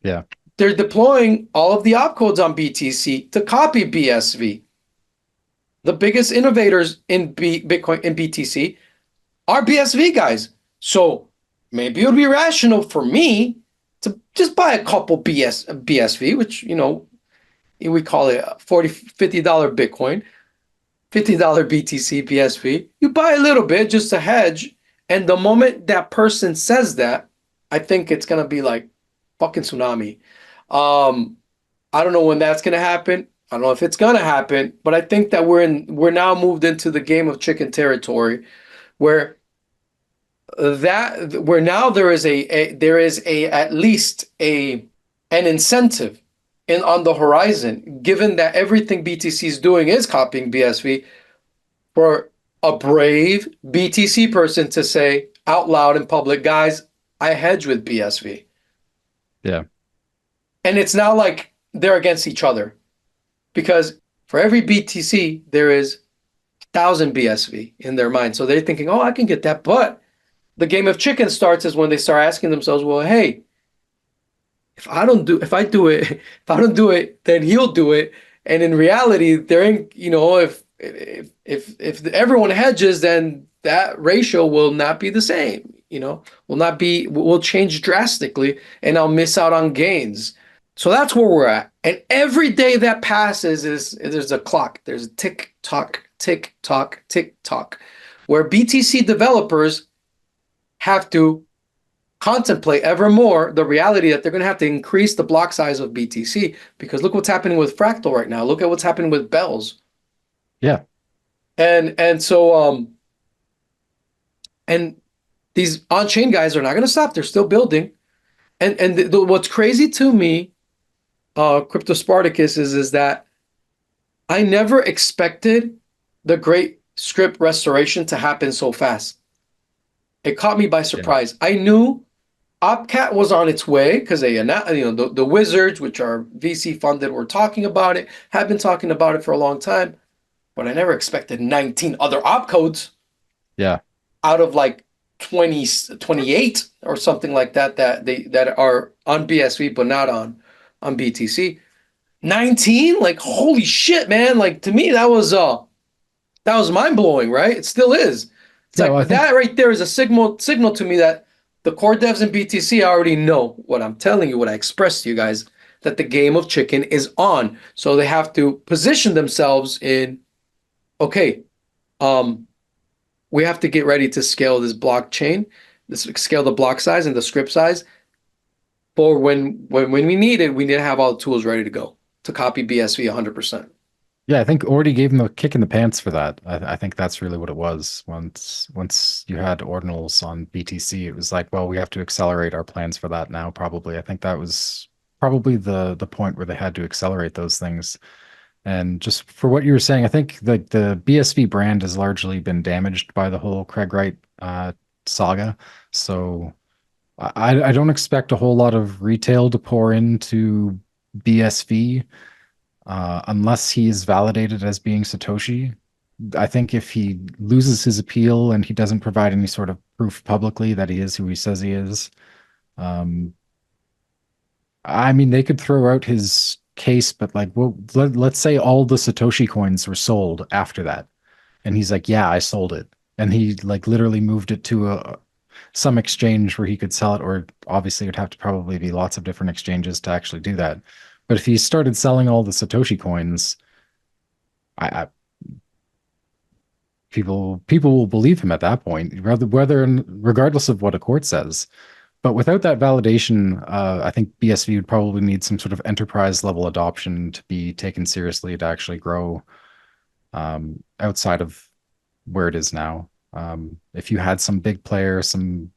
yeah. They're deploying all of the opcodes on BTC to copy BSV. The biggest innovators in Bitcoin in BTC are BSV guys. So maybe it would be rational for me to just buy a couple BSV, which we call it $40, $50 Bitcoin, $50 BTC BSV. You buy a little bit just to hedge. And the moment that person says that, I think it's gonna be like fucking tsunami. Um, I don't know when that's gonna happen. I don't know if it's gonna happen, but I think that we're now moved into the game of chicken territory where where now there is there is a at least a an incentive in on the horizon, given that everything BTC is doing is copying BSV, for a brave BTC person to say out loud in public, guys, I hedge with BSV. Yeah. And it's not like they're against each other because for every BTC, there is 1,000 BSV in their mind. So they're thinking, oh, I can get that. But the game of chicken starts is when they start asking themselves, well, hey, if I do it, if I don't do it, then he'll do it. And in reality, they're in, if everyone hedges, then that ratio will not be the same, will change drastically, and I'll miss out on gains. So that's where we're at. And every day that passes is there's a clock. There's a tick tock, tick tock, tick tock, where BTC developers have to contemplate ever more the reality that they're going to have to increase the block size of BTC, because look what's happening with Fractal right now. Look at what's happening with Bells. Yeah. And these on-chain guys are not going to stop. They're still building. And what's crazy to me, CryptoSpartacus, is that I never expected the great script restoration to happen so fast. It caught me by Yeah. surprise. I knew Opcat was on its way because the Wizards, which are VC funded, were talking about it, have been talking about it for a long time, but I never expected 19 other opcodes Yeah. out of like 20, 28 or something like that that are on BSV but not on BTC. 19? Like holy shit, man. Like to me that was mind blowing, right? It still is. It's Yeah. like Well, I think, that right there is a signal to me that the core devs in BTC already know what I'm telling you, what I expressed to you guys, that the game of chicken is on. So they have to position themselves in, okay, we have to get ready to scale this blockchain, scale the block size and the script size for when we need it, we need to have all the tools ready to go to copy BSV 100%. yeah, I think already gave him a kick in the pants for that. I think that's really what it was. Once you had ordinals on BTC, it was like, well, we have to accelerate our plans for that now, probably. I think that was probably the point where they had to accelerate those things. And just for what you were saying, I think the BSV brand has largely been damaged by the whole Craig Wright saga. So I don't expect a whole lot of retail to pour into BSV unless he is validated as being Satoshi. I think if he loses his appeal and he doesn't provide any sort of proof publicly that he is who he says he is, um, I mean, they could throw out his case, but like, well, let's say all the Satoshi coins were sold after that. And he's like, yeah, I sold it. And he like literally moved it to some exchange where he could sell it, or obviously it would have to probably be lots of different exchanges to actually do that. But if he started selling all the Satoshi coins, I people will believe him at that point, regardless of what a court says. But without that validation, I think BSV would probably need some sort of enterprise level adoption to be taken seriously to actually grow outside of where it is now. If you had some big player, some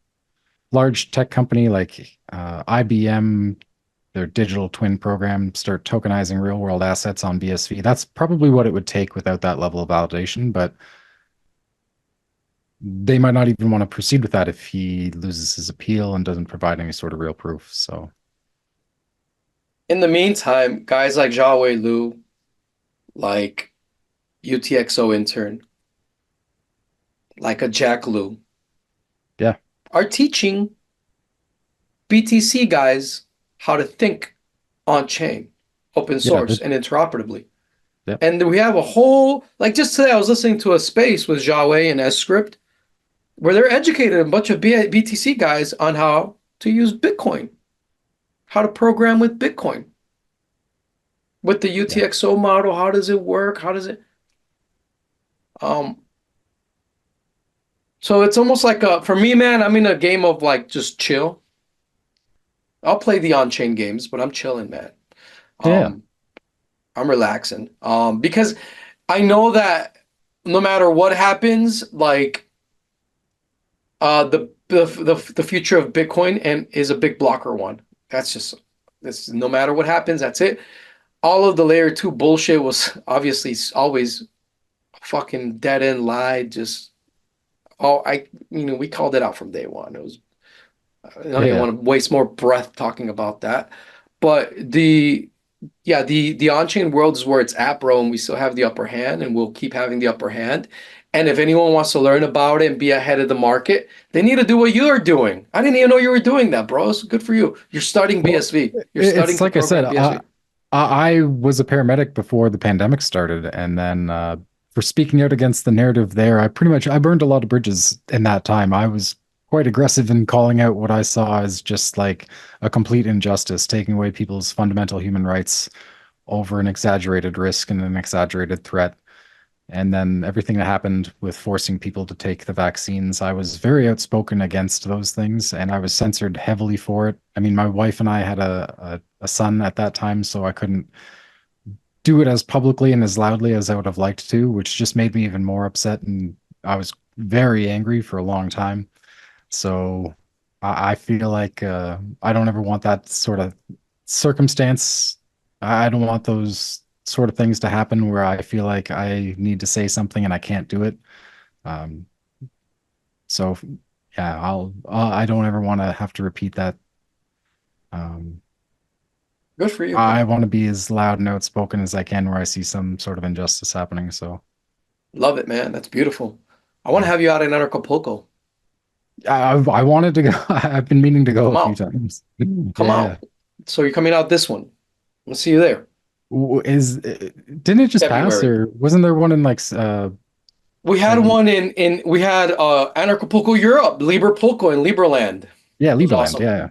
large tech company like IBM, their digital twin program, start tokenizing real world assets on BSV, that's probably what it would take without that level of validation. But they might not even want to proceed with that if he loses his appeal and doesn't provide any sort of real proof. So, In the meantime, guys like Jiawei Liu, like UTXO intern, like a Jack Liu, yeah, are teaching BTC guys how to think on chain, open yeah, source, and interoperably. yeah, And we have a whole, like just today, I was listening to a space with Jiawei and S-Script where they're educating a bunch of BTC guys on how to use Bitcoin, how to program with Bitcoin, with the yeah, UTXO model. How does it work? How does it? Um, so it's almost like for me, man, I'm in a game of like just chill. I'll play the on-chain games, but I'm chilling, man. yeah. Um, I'm relaxing. Because I know that no matter what happens, like the future of Bitcoin and is a big blocker one. That's just this. No matter what happens, that's it. All of the layer two bullshit was obviously always fucking dead end lie. Just we called it out from day one. It was I don't even Yeah, want to waste more breath talking about that. But the on-chain world is where it's at, bro, and we still have the upper hand, and we'll keep having the upper hand. And if anyone wants to learn about it and be ahead of the market, they need to do what you're doing. I didn't even know you were doing that, bro. It's good for you. You're studying well, BSV. You're studying it's to like I said, program BSV. I was a paramedic before the pandemic started, and then for speaking out against the narrative there, I burned a lot of bridges in that time. I was quite aggressive in calling out what I saw as just like a complete injustice, taking away people's fundamental human rights over an exaggerated risk and an exaggerated threat. And then everything that happened with forcing people to take the vaccines, I was very outspoken against those things, and I was censored heavily for it. I mean, my wife and I had a son at that time, so I couldn't do it as publicly and as loudly as I would have liked to, which just made me even more upset. And I was very angry for a long time. So I feel like I don't ever want that sort of circumstance. I don't want those sort of things to happen where I feel like I need to say something and I can't do it. Um, so yeah, I don't ever want to have to repeat that. Um, Good for you, I bro. want to be as loud and outspoken as I can where I see some sort of injustice happening. So Love it, man. That's beautiful. I want to yeah, have you out in Acapulco. I wanted to go. I've been meaning to go a Come few out. times. Come Yeah. out. So you're coming out this one. We'll see you there. Is didn't it just pass, February. or wasn't there one in We had like one in we had Anarchapulco, Europe, Liberpulco in Liberland. It yeah, was Lieberland, awesome. yeah.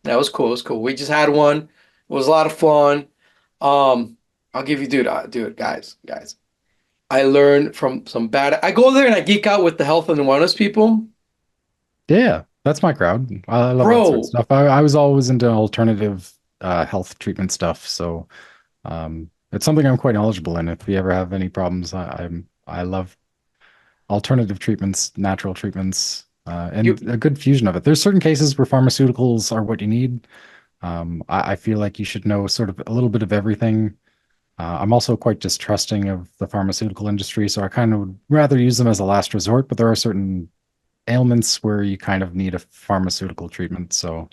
That was cool. It was cool. We just had one. It was a lot of fun. Um, I'll give you, dude, guys. I learned from some bad. I go there and I geek out with the health and wellness people, Yeah, that's my crowd. I love that sort of bro. stuff. I was always into alternative health treatment stuff, so it's something I'm quite knowledgeable in. If we ever have any problems, I love alternative treatments, natural treatments, and You a good fusion of it. There's certain cases where pharmaceuticals are what you need. I feel like you should know sort of a little bit of everything. I'm also quite distrusting of the pharmaceutical industry, so I kind of would rather use them as a last resort, but there are certain ailments where you kind of need a pharmaceutical treatment. So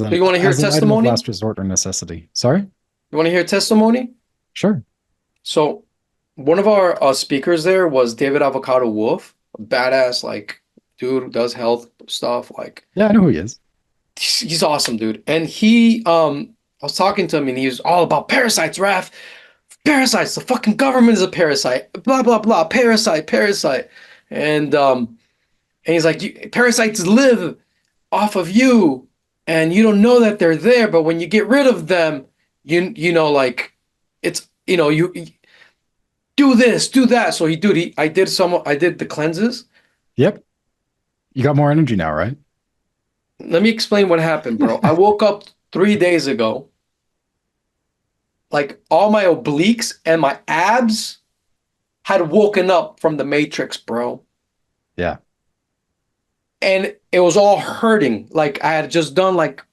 so you want to hear as an item of testimony? last resort or necessity. Sorry? You want to hear testimony? Sure. So one of our speakers there was David Avocado Wolf, a badass like dude who does health stuff. Like Yeah, I know who he is. he's awesome, dude. And I was talking to him and he was all about parasites, Raph. Parasites, the fucking government is a parasite. Blah blah blah. Parasite. And and he's like, parasites live off of you, and you don't know that they're there. But when you get rid of them, you know like it's you do this, do that. So I did the cleanses. Yep. You got more energy now, right? Let me explain what happened, bro. I woke up 3 days ago, like all my obliques and my abs had woken up from the matrix, bro. Yeah. And it was all hurting. Like I had just done like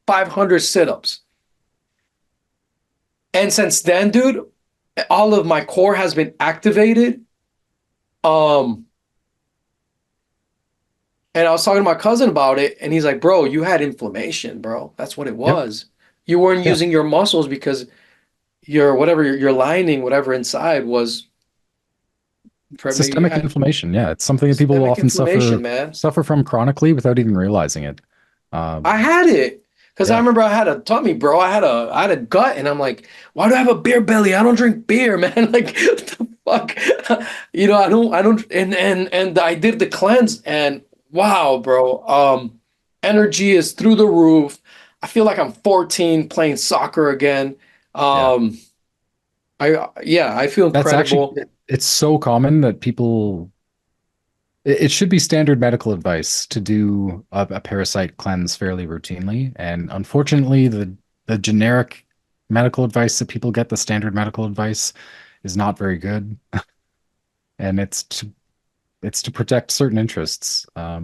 500 sit-ups. And since then, dude, all of my core has been activated. Um, and I was talking to my cousin about it, and he's like, bro, you had inflammation, bro. That's what it Yep. was. You weren't Yeah. using your muscles because your lining, whatever inside was maybe you Systemic had inflammation. Yeah. It's something that people will systemic often inflammation, man. suffer from chronically without even realizing it. I Um, had it because I yeah. remember I had a tummy, bro. I had a gut, and I'm like, why do I have a beer belly? I don't drink beer, man. Like, what the fuck? I don't. And I did the cleanse, and wow, bro. Energy is through the roof. I feel like I'm 14 playing soccer again. Yeah. Um, yeah, I feel That's actually, incredible. it's so common that people, it should be standard medical advice to do a parasite cleanse fairly routinely. And unfortunately, the generic medical advice that people get, the standard medical advice, is not very good, and it's to protect certain interests. Yeah,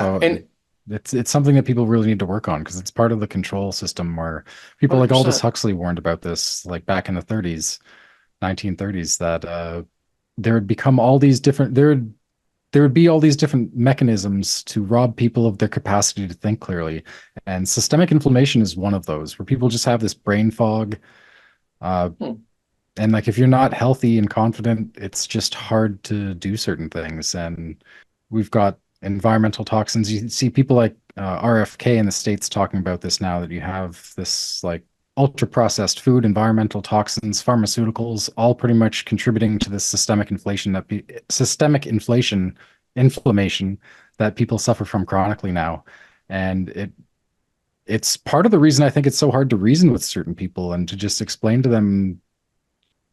So and it's something that people really need to work on because it's part of the control system where people like Aldous 100%. Huxley warned about this, like back in the 30s, 1930s, that there would become all these different there would be all these different mechanisms to rob people of their capacity to think clearly. And systemic inflammation is one of those where people just have this brain fog. Uh, Hmm. and like if you're not healthy and confident, it's just hard to do certain things. And we've got environmental toxins. You see people like RFK in the States talking about this now that you have this like ultra processed food, environmental toxins, pharmaceuticals, all pretty much contributing to this systemic inflammation that people suffer from chronically now. And it's part of the reason I think it's so hard to reason with certain people and to just explain to them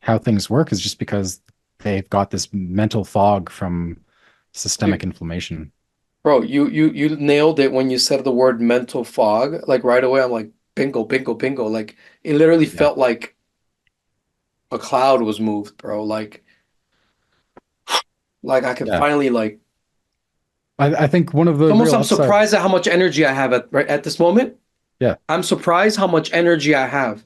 how things work is just because they've got this mental fog from systemic Like, inflammation. bro, you nailed it when you said the word mental fog. Like right away, I'm like, bingo, bingo, bingo. Like it literally Yeah. felt like a cloud was moved, bro. Like I could Yeah. finally like. I think one of It's the almost real I'm surprised upsides, at how much energy I have at this moment. yeah, I'm surprised how much energy I have.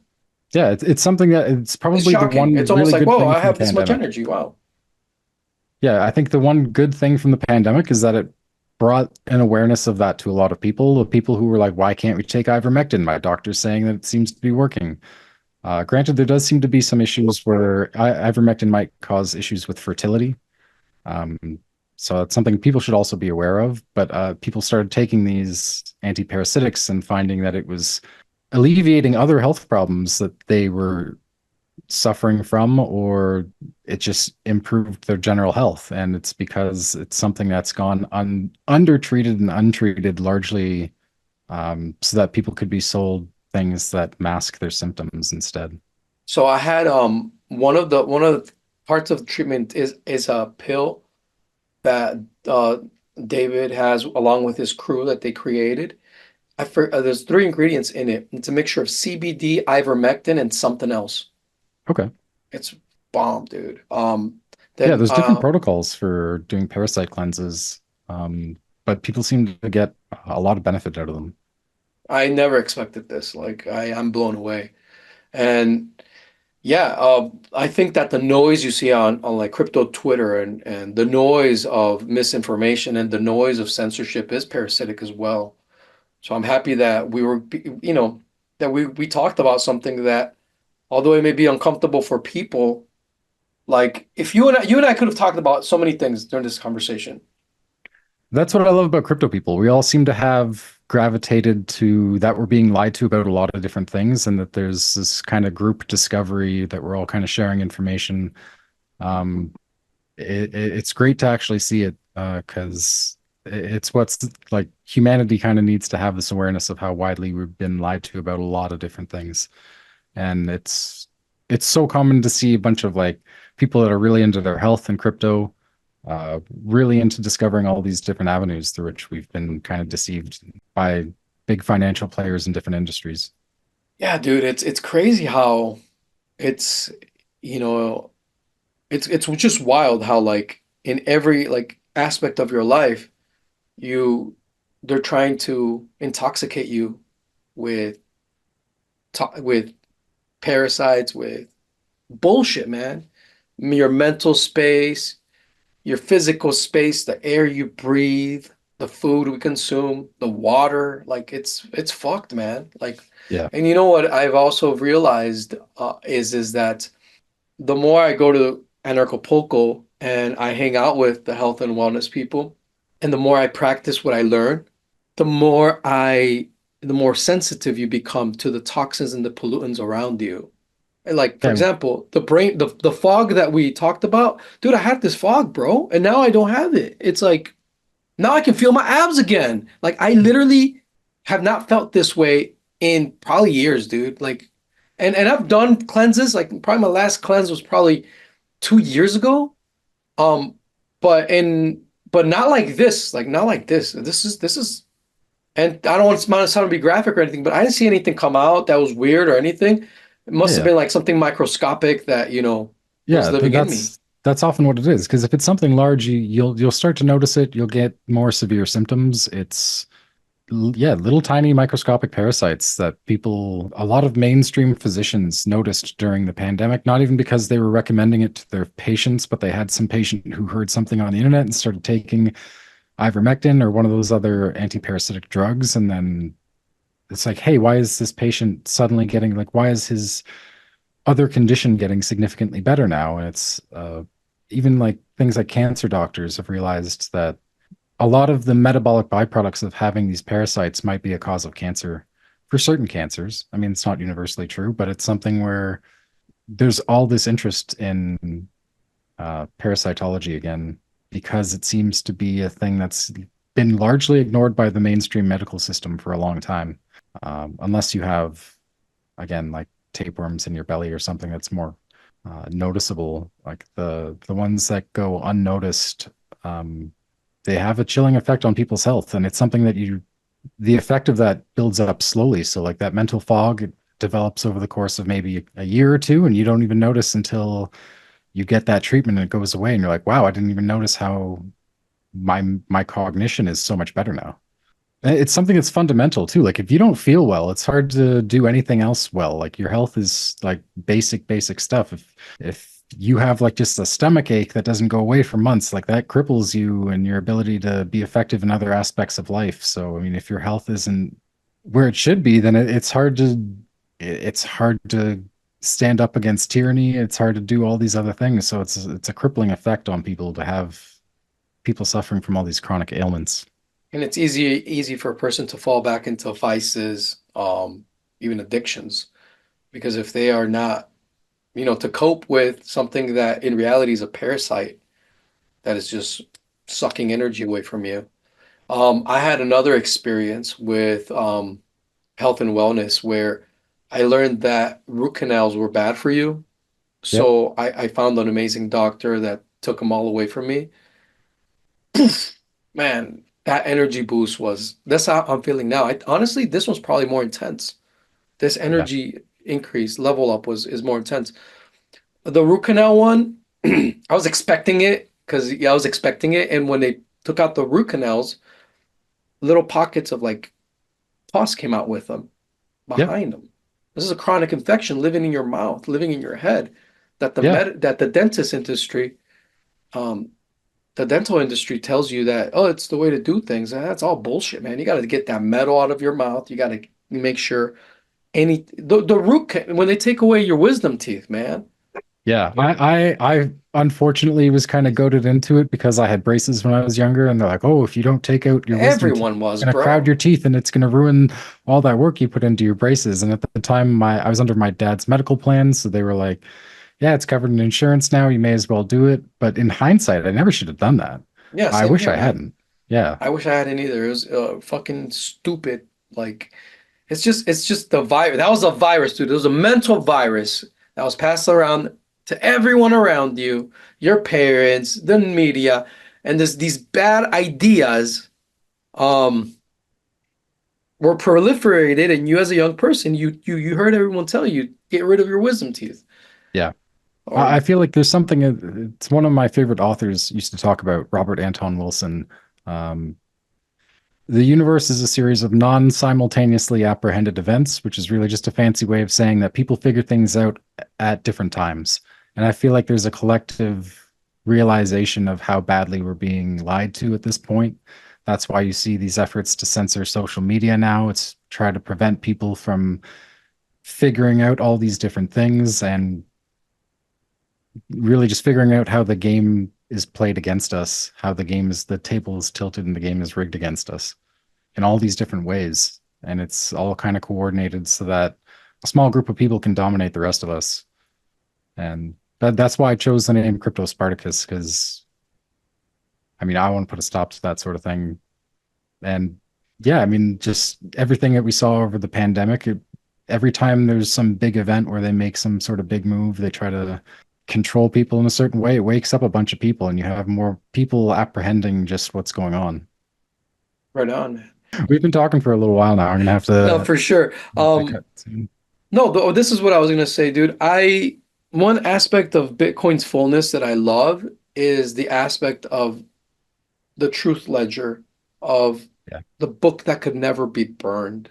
yeah, it's something that it's It's probably the shocking. one It's almost really like, good whoa, thing I from the have this much pandemic. energy. Wow. Yeah, I think the one good thing from the pandemic is that it brought an awareness of that to a lot of people. The people who were like, "Why can't we take ivermectin?" My doctor's saying that it seems to be working. Granted, there does seem to be some issues where ivermectin might cause issues with fertility. Um, so it's something people should also be aware of. But people started taking these antiparasitics and finding that it was alleviating other health problems that they were suffering from, or it just improved their general health. And it's because it's something that's gone undertreated and untreated largely, so that people could be sold things that mask their symptoms instead. So I had one of the parts of the treatment is a pill that David has along with his crew that they created. There's three ingredients in it. It's a mixture of CBD, ivermectin, and something else. Okay. It's bomb, dude. Yeah, Then there's different protocols for doing parasite cleanses, but people seem to get a lot of benefit out of them. I never expected this. Like I'm blown away. And yeah, I think that the noise you see on like crypto Twitter and the noise of misinformation and the noise of censorship is parasitic as well. So I'm happy that we were, that we talked about something that, although it may be uncomfortable for people, like if you and I could have talked about so many things during this conversation. That's what I love about crypto people. We all seem to have gravitated to that we're being lied to about a lot of different things, and that there's this kind of group discovery that we're all kind of sharing information. Um, it's great to actually see it because it's what's like humanity kind of needs to have this awareness of how widely we've been lied to about a lot of different things. And it's so common to see a bunch of like people that are really into their health and crypto, really into discovering all these different avenues through which we've been kind of deceived by big financial players in different industries. Yeah, dude, it's crazy how it's, you know, it's just wild how like in every like aspect of your life, you they're trying to intoxicate you with with parasites, with bullshit, man. Your mental space, your physical space, the air you breathe, the food we consume, the water, like it's fucked, man. Like, Yeah. and you know what I've also realized is that the more I go to Anarchapulco and I hang out with the health and wellness people, and the more I practice what I learn, the more the more sensitive you become to the toxins and the pollutants around you. And like, for Yeah. example, the fog that we talked about, dude, I had this fog, bro, and now I don't have it. It's like now I can feel my abs again. Like I literally have not felt this way in probably years, dude. Like, and I've done cleanses. Like probably my last cleanse was probably 2 years ago. Um, but not like this. Like not like this. This is And I don't want to sound to be graphic or anything, but I didn't see anything come out that was weird or anything. It must have Yeah, been like something microscopic that, was yeah, living in me. that's often what it is. Because if it's something large, you'll start to notice it. You'll get more severe symptoms. Yeah, little tiny microscopic parasites that a lot of mainstream physicians noticed during the pandemic, not even because they were recommending it to their patients, but they had some patient who heard something on the internet and started taking ivermectin or one of those other anti-parasitic drugs. And then it's like, hey, why is this patient suddenly getting like, why is his other condition getting significantly better now? And it's even like things like cancer doctors have realized that a lot of the metabolic byproducts of having these parasites might be a cause of cancer for certain cancers. I mean, it's not universally true, but it's something where there's all this interest in parasitology again because it seems to be a thing that's been largely ignored by the mainstream medical system for a long time. Unless you have, again, like tapeworms in your belly or something that's more noticeable, like the ones that go unnoticed, they have a chilling effect on people's health, and it's something that the effect of that builds up slowly. So like that mental fog, it develops over the course of maybe a year or two, and you don't even notice until you get that treatment and it goes away, and you're like, wow, I didn't even notice how my cognition is so much better now. It's something that's fundamental too. Like if you don't feel well, it's hard to do anything else well. Like your health is like basic stuff. If you have like just a stomach ache that doesn't go away for months, like that cripples you and your ability to be effective in other aspects of life. So I mean, if your health isn't where it should be, then it's hard to stand up against tyranny. It's hard to do all these other things. So it's a crippling effect on people to have people suffering from all these chronic ailments. And it's easy for a person to fall back into vices, even addictions, because if they are not, to cope with something that in reality is a parasite that is just sucking energy away from you. I had another experience with health and wellness where I learned that root canals were bad for you. Yep. So I found an amazing doctor that took them all away from me. Man, that energy boost that's how I'm feeling now. Honestly, this one's probably more intense. This Yeah. energy increase level up is more intense. The root canal one, I was expecting it because yeah, I was expecting it. And when they took out the root canals, little pockets of like pus came out with them Yep. behind them. This is a chronic infection living in your mouth, living in your head, Yeah. that um, the dental industry tells you that, oh, it's the way to do things. And that's all bullshit, man. You got to get that metal out of your mouth. You got to make sure the when they take away your wisdom teeth, man. Yeah, I unfortunately was kind of goaded into it because I had braces when I was younger, and they're like, "Oh, if you don't take out your wisdom teeth, Everyone it's was, gonna crowd bro. your teeth, and it's gonna ruin all that work you put into your braces." And at the time, I was under my dad's medical plan, so they were like, "Yeah, it's covered in insurance now. You may as well do it." But in hindsight, I never should have done that. Yeah, I same wish here, I man. hadn't. Yeah, I wish I hadn't either. It was fucking stupid. Like it's just the virus. That was a virus, dude. It was a mental virus that was passed around to everyone around you, your parents, the media, and these bad ideas um were proliferated. And you, as a young person, you heard everyone tell you get rid of your wisdom teeth. yeah. Or I feel like there's something. It's one of my favorite authors used to talk about, Robert Anton Wilson. Um, The universe is a series of non-simultaneously apprehended events, which is really just a fancy way of saying that people figure things out at different times. And I feel like there's a collective realization of how badly we're being lied to at this point. That's why you see these efforts to censor social media now. It's try to prevent people from figuring out all these different things and really just figuring out how the game is played against us, how the table is tilted and the game is rigged against us in all these different ways. And it's all kind of coordinated so that a small group of people can dominate the rest of us. And that's why I chose the name Crypto Spartacus, because I mean, I want to put a stop to that sort of thing. And yeah, I mean, just everything that we saw over the pandemic, every time there's some big event where they make some sort of big move, they try to control people in a certain way. It wakes up a bunch of people, and you have more people apprehending just what's going on. right on, man. We've been talking for a little while now. I'm gonna have No, to for sure. cut soon. No, this is what I was gonna say, dude. One aspect of Bitcoin's fullness that I love is the aspect of the truth ledger, of Yeah. the book that could never be burned.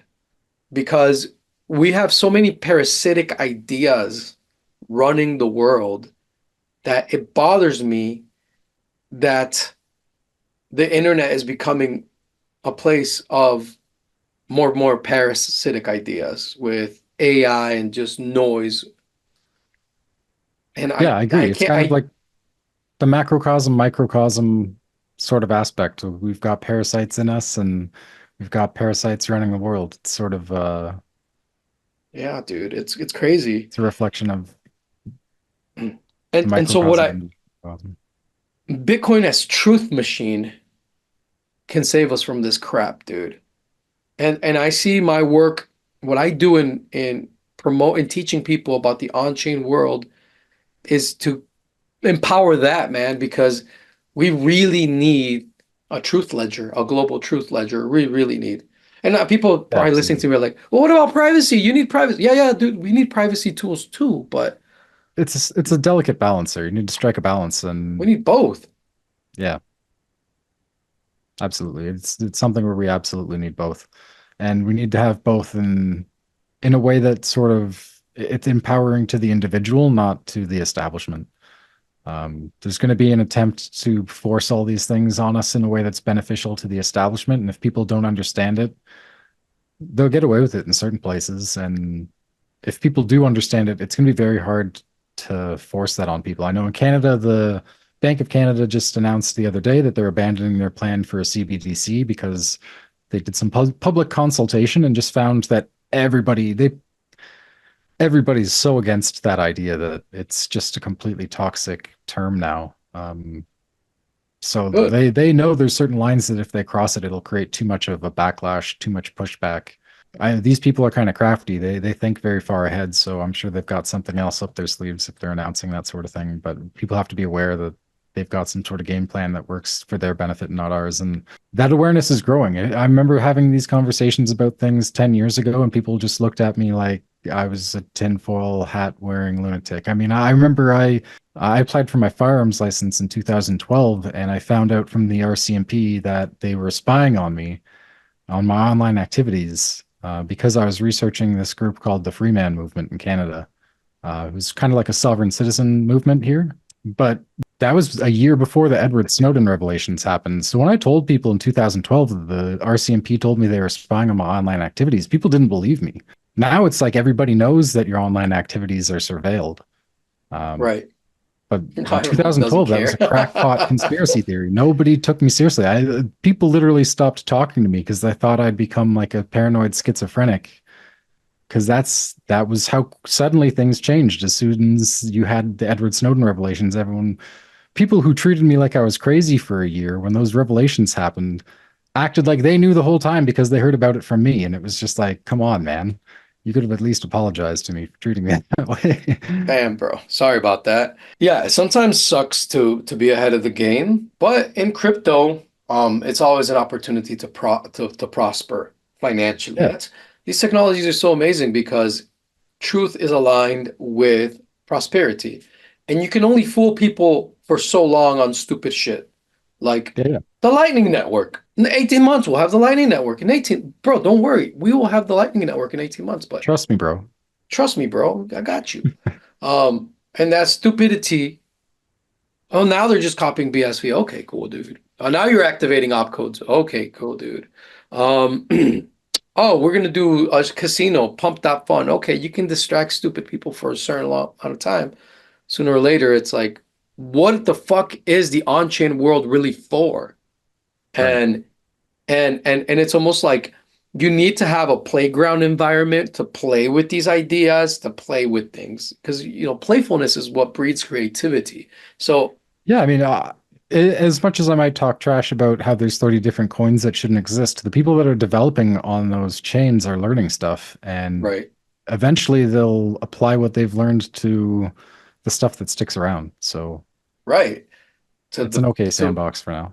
Because we have so many parasitic ideas running the world that it bothers me that the internet is becoming a place of more and more parasitic ideas with AI and just noise. And Yeah, I I agree. It's can't, kind of like the macrocosm, microcosm sort of aspect. We've got parasites in us and we've got parasites running the world. It's sort of yeah, dude, it's crazy. it's a reflection of the And so what microcosm I and the microcosm. Bitcoin as truth machine can save us from this crap, dude. And I see my work, what I do in promote and teaching people about the on-chain world is to empower that, man, because we really need a truth ledger, a global truth ledger. We really need. And people Yeah, probably listening absolutely. to me are like, well, what about privacy? You need privacy. Yeah, yeah, dude, we need privacy tools too, but It's a delicate balance there. You need to strike a balance we and need both. yeah, absolutely. It's something where we absolutely need both. And we need to have both in a way that sort of it's empowering to the individual, not to the establishment. There's going to be an attempt to force all these things on us in a way that's beneficial to the establishment. And if people don't understand it, they'll get away with it in certain places. And if people do understand it, it's going to be very hard to force that on people. I know in Canada, the Bank of Canada just announced the other day that they're abandoning their plan for a CBDC because they did some public consultation and just found that everybody's so against that idea that it's just a completely toxic term now. So Good. they know there's certain lines that if they cross it, it'll create too much of a backlash, too much pushback. These people are kind of crafty. They think very far ahead, so I'm sure they've got something else up their sleeves if they're announcing that sort of thing. But people have to be aware that they've got some sort of game plan that works for their benefit and not ours. And that awareness is growing. I remember having these conversations about things 10 years ago, and people just looked at me like I was a tinfoil hat wearing lunatic. I mean, I remember I applied for my firearms license in 2012, and I found out from the RCMP that they were spying on me on my online activities because I was researching this group called the Freeman Movement in Canada. It was kind of like a sovereign citizen movement here, but that was a year before the Edward Snowden revelations happened. So when I told people in 2012 that the RCMP told me they were spying on my online activities, people didn't believe me. Now it's like everybody knows that your online activities are surveilled. Um, Right. but No, in everyone doesn't 2012, that was care. a crackpot conspiracy theory. Nobody took me seriously. People literally stopped talking to me because they thought I'd become like a paranoid schizophrenic. Because that was how suddenly things changed. As soon as you had the Edward Snowden revelations, people who treated me like I was crazy for a year when those revelations happened, acted like they knew the whole time because they heard about it from me. And it was just like, come on, man. You could have at least apologized to me for treating me that way. Damn, bro. Sorry about that. Yeah, it sometimes sucks to be ahead of the game, but in crypto, it's always an opportunity to prosper financially. Yeah. These technologies are so amazing because truth is aligned with prosperity. And you can only fool people for so long on stupid shit. Like Yeah. the Lightning Network. In 18 months, we'll have the Lightning Network. In 18, bro, don't worry. We will have the Lightning Network in 18 months, but Trust me, bro. trust me, bro, I got you. And that stupidity. Oh, now they're just copying BSV. Okay, cool, dude. Now you're activating opcodes. Okay, cool, dude. Um, oh, we're gonna do a casino, pump that fun. Okay, you can distract stupid people for a certain amount of time. Sooner or later, it's like, what the fuck is the on-chain world really for? Right. And and it's almost like you need to have a playground environment to play with these ideas, to play with things, because playfulness is what breeds creativity. So Yeah, I mean, as much as I might talk trash about how there's 30 different coins that shouldn't exist, the people that are developing on those chains are learning stuff, and right, eventually they'll apply what they've learned to the stuff that sticks around. So right, to it's an the okay to sandbox for now.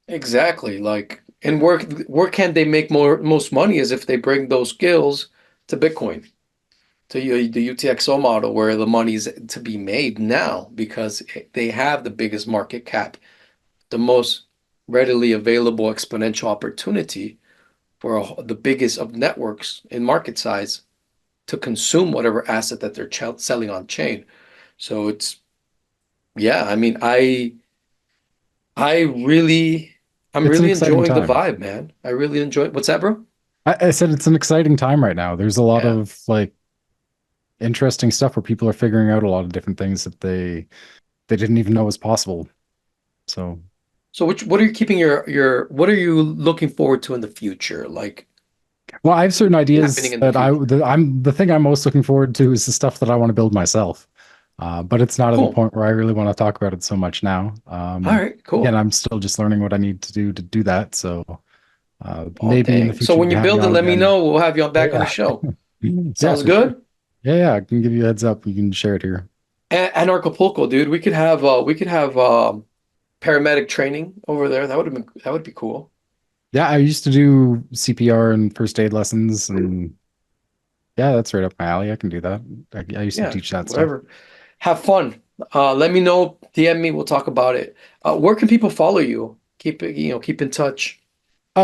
exactly, like And where can they make most money is if they bring those skills to Bitcoin, to the UTXO model, where the money's to be made now because they have the biggest market cap, the most readily available exponential opportunity for the biggest of networks in market size to consume whatever asset that they're selling on chain. So it's, yeah, I mean, I really, I'm It's an really exciting enjoying the time. vibe, man. I really enjoy. What's that, bro? I said it's an exciting time right now. There's a lot Yeah. of like interesting stuff where people are figuring out a lot of different things that they didn't even know was possible. So, So what are you keeping what are you looking forward to in the future? Like well, I have certain happening ideas in the that future. I'm the thing I'm most looking forward to is the stuff that I want to build myself. But it's not at the Cool. point where I really want to talk about it so much now. All right, Again, cool. I'm still just learning what I need to do that. So Oh, maybe in the dang. So future you when can you have me build it, on let me again. know. We'll have you on back on the Yeah, show. yeah, Sounds for sure. good? Yeah, yeah, I can give you a heads up. You can share it here. And Acapulco, dude. We could have paramedic training over there. That would be cool. Yeah, I used to do CPR and first aid lessons, and yeah, that's right up my alley. I can do that. I used to Yeah, teach that stuff. whatever. Have fun. Let me know, DM me, we'll talk about it. Where can people follow you? Keep it, keep in touch.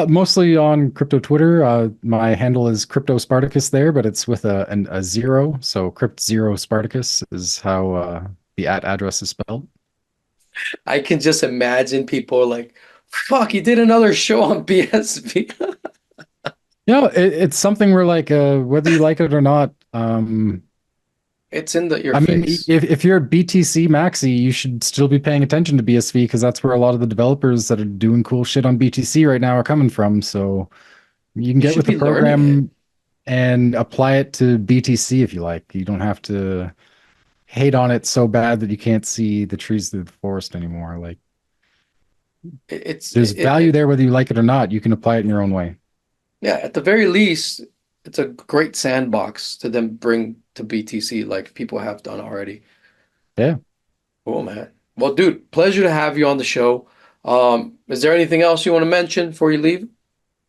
Mostly on crypto Twitter. My handle is CryptoSpartacus there, but it's with a zero. So Crypt Zero Spartacus is how the at address is spelled. I can just imagine people like, fuck, you did another show on BSV. It's something where like whether you like it or not, It's in your I mean, face. if you're a BTC maxi, you should still be paying attention to BSV because that's where a lot of the developers that are doing cool shit on BTC right now are coming from. So you can You get should with the be learning it. program and apply it to BTC if you like. You don't have to hate on it so bad that you can't see the trees through the forest anymore. Like It- It's there's value there whether you like it or not. You can apply it in your own way. yeah, at the very least, it's a great sandbox to then bring to BTC like people have done already. Yeah. Cool, man. Well, dude, pleasure to have you on the show. Is there anything else you want to mention before you leave?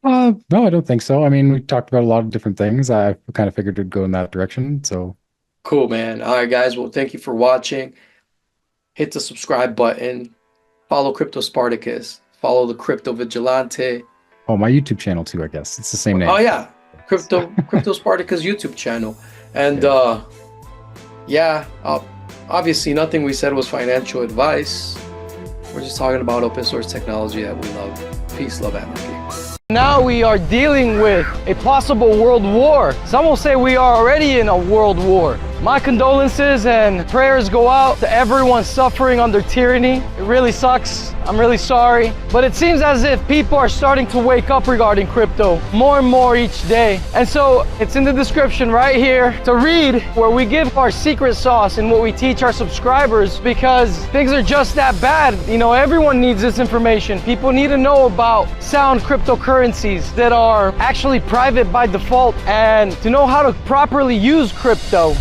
No, I don't think so. I mean, we talked about a lot of different things. I kind of figured it'd go in that direction. So, Cool, man. All right, guys. Well, thank you for watching. Hit the subscribe button. Follow Crypto Spartacus. Follow the Crypto Vigilante. oh, my YouTube channel too, I guess. It's the same Oh name. yeah, Crypto Spartacus YouTube channel. And Yeah. yeah, obviously nothing we said was financial advice. We're just talking about open source technology that we love. Peace, love, anarchy. Now we are dealing with a possible world war. Some will say we are already in a world war. My condolences and prayers go out to everyone suffering under tyranny. It really sucks. I'm really sorry. But it seems as if people are starting to wake up regarding crypto more and more each day. And so it's in the description right here to read where we give our secret sauce and what we teach our subscribers because things are just that bad. You know, everyone needs this information. People need to know about sound cryptocurrencies that are actually private by default and to know how to properly use crypto.